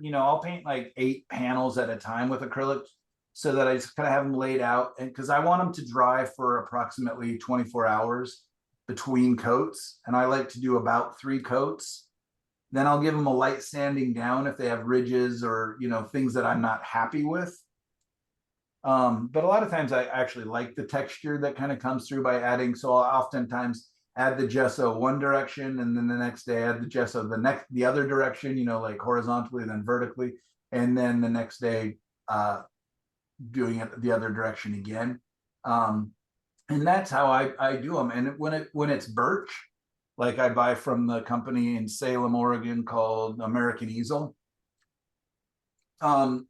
you know, I'll paint like 8 panels at a time with acrylic, so that I just kind of have them laid out. And because I want them to dry for approximately 24 hours between coats. And I like to do about 3 coats. Then I'll give them a light sanding down if they have ridges or, you know, things that I'm not happy with. But a lot of times I actually like the texture that kind of comes through by adding. So I'll oftentimes add the gesso one direction, and then the next day add the gesso the other direction, you know, like horizontally, then vertically. And then the next day doing it the other direction again. And that's how I do them. And when it's birch, like I buy from the company in Salem, Oregon called American Easel,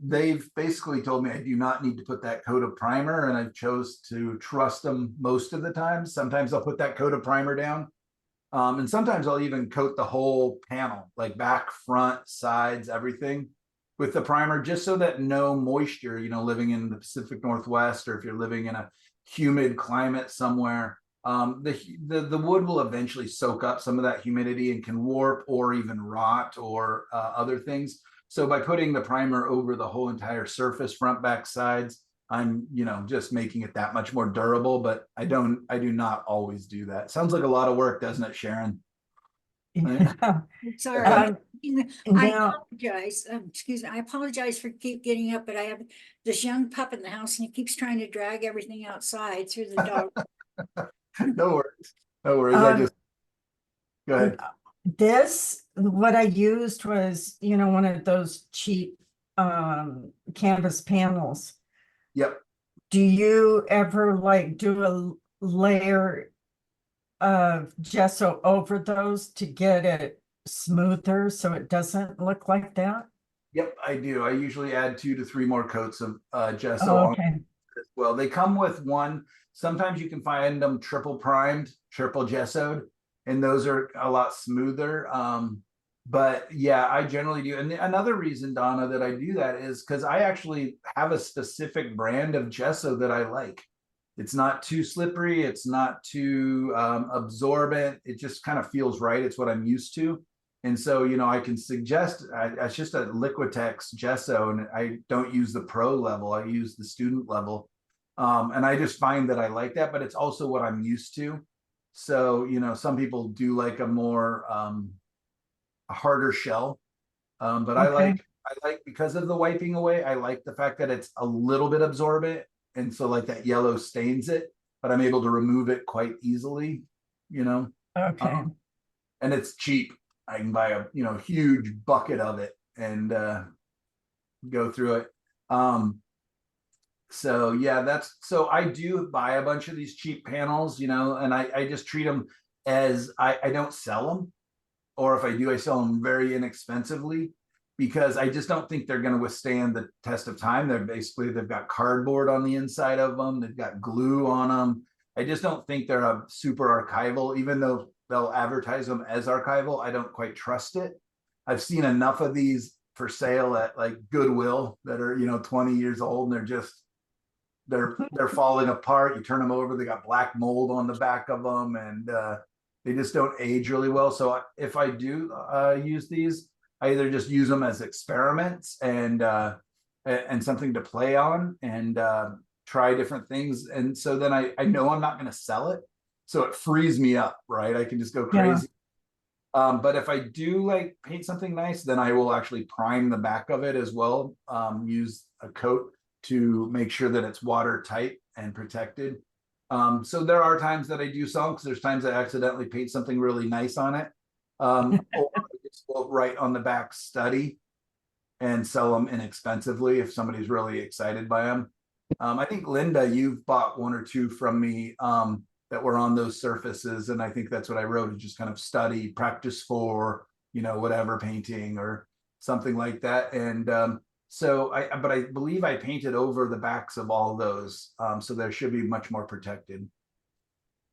They've basically told me I do not need to put that coat of primer, and I've chose to trust them most of the time. Sometimes I'll put that coat of primer down. And sometimes I'll even coat the whole panel, like back, front, sides, everything with the primer, just so that no moisture, living in the Pacific Northwest, or if you're living in a humid climate somewhere, the wood will eventually soak up some of that humidity and can warp or even rot or other things. So by putting the primer over the whole entire surface, front, back, sides, I'm, just making it that much more durable, but I do not always do that. Sounds like a lot of work, doesn't it, Sharon? Yeah. It's all right. I now- apologize, excuse me, I apologize for keep getting up, but I have this young pup in the house and he keeps trying to drag everything outside through the dog. No worries. No worries. Go ahead. What I used was, one of those cheap canvas panels. Yep. Do you ever do a layer of gesso over those to get it smoother so it doesn't look like that? Yep, I do. I usually add 2 to 3 more coats of gesso Oh, on okay. as well. They come with one. Sometimes you can find them triple primed, triple gessoed, and those are a lot smoother. But yeah, I generally do. And another reason, Donna, that I do that is because I actually have a specific brand of gesso that I like. It's not too slippery. It's not too absorbent. It just kind of feels right. It's what I'm used to. And so, I can suggest, it's just a Liquitex gesso, and I don't use the pro level. I use the student level. And I just find that I like that, but it's also what I'm used to. So, some people do like a more, a harder shell. But I Okay. like, because of the wiping away, I like the fact that it's a little bit absorbent. And so that yellow stains it, but I'm able to remove it quite easily, Okay. and it's cheap. I can buy a, huge bucket of it and go through it. So yeah, so I do buy a bunch of these cheap panels, and I just treat them as I don't sell them, or if I do, I sell them very inexpensively, because I just don't think they're going to withstand the test of time. They've got cardboard on the inside of them. They've got glue on them. I just don't think they're a super archival, even though they'll advertise them as archival. I don't quite trust it. I've seen enough of these for sale at Goodwill that are, 20 years old, and they're falling apart. You turn them over, they got black mold on the back of them, and they just don't age really well. So if I do use these, I either just use them as experiments and something to play on and try different things. And so then I know I'm not going to sell it. So it frees me up, right? I can just go crazy. But if I do paint something nice, then I will actually prime the back of it as well. Use a coat to make sure that it's watertight and protected. So there are times that I do sell because there's times I accidentally paint something really nice on it. Or will write on the back study and sell them inexpensively if somebody's really excited by them. I think Linda, you've bought 1 or 2 from me that were on those surfaces, and I think that's what I wrote, is just kind of study, practice for, whatever painting or something like that. And but I believe I painted over the backs of all those, so there should be much more protected.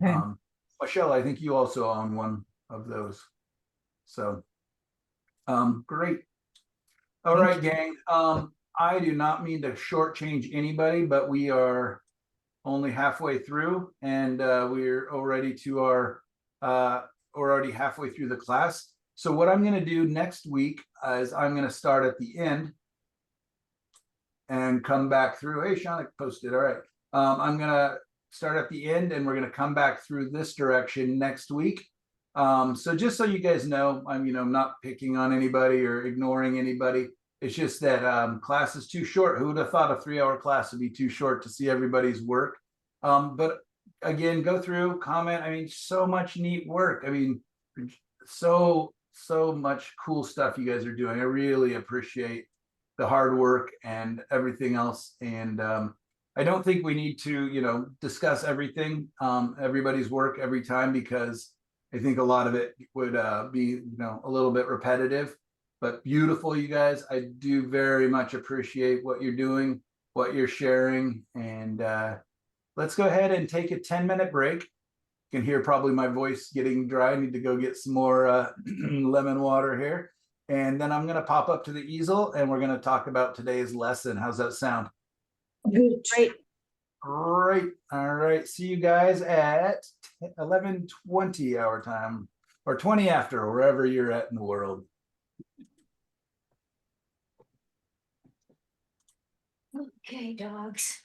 Okay. Michelle, I think you also own one of those. So great. All right, gang. I do not mean to shortchange anybody, but we are only halfway through, and we're already already halfway through the class. So what I'm going to do next week is I'm going to start at the end and come back through. Hey, Shauna posted. All right. I'm going to start at the end, and we're going to come back through this direction next week. So just so you guys know, I'm, not picking on anybody or ignoring anybody. It's just that class is too short. Who would have thought a 3-hour class would be too short to see everybody's work? But again, go through, comment. I mean, so much neat work. I mean, so much cool stuff you guys are doing. I really appreciate the hard work and everything else. And I don't think we need to, discuss everything, everybody's work every time, because I think a lot of it would be, a little bit repetitive. but beautiful, you guys. I do very much appreciate what you're doing, what you're sharing. And let's go ahead and take a 10-minute break. You can hear probably my voice getting dry. I need to go get some more lemon water here. And then I'm going to pop up to the easel and we're going to talk about today's lesson. How's that sound? Great. Great. All right. See you guys at 11:20 our time, or 20 after, wherever you're at in the world. Okay, dogs.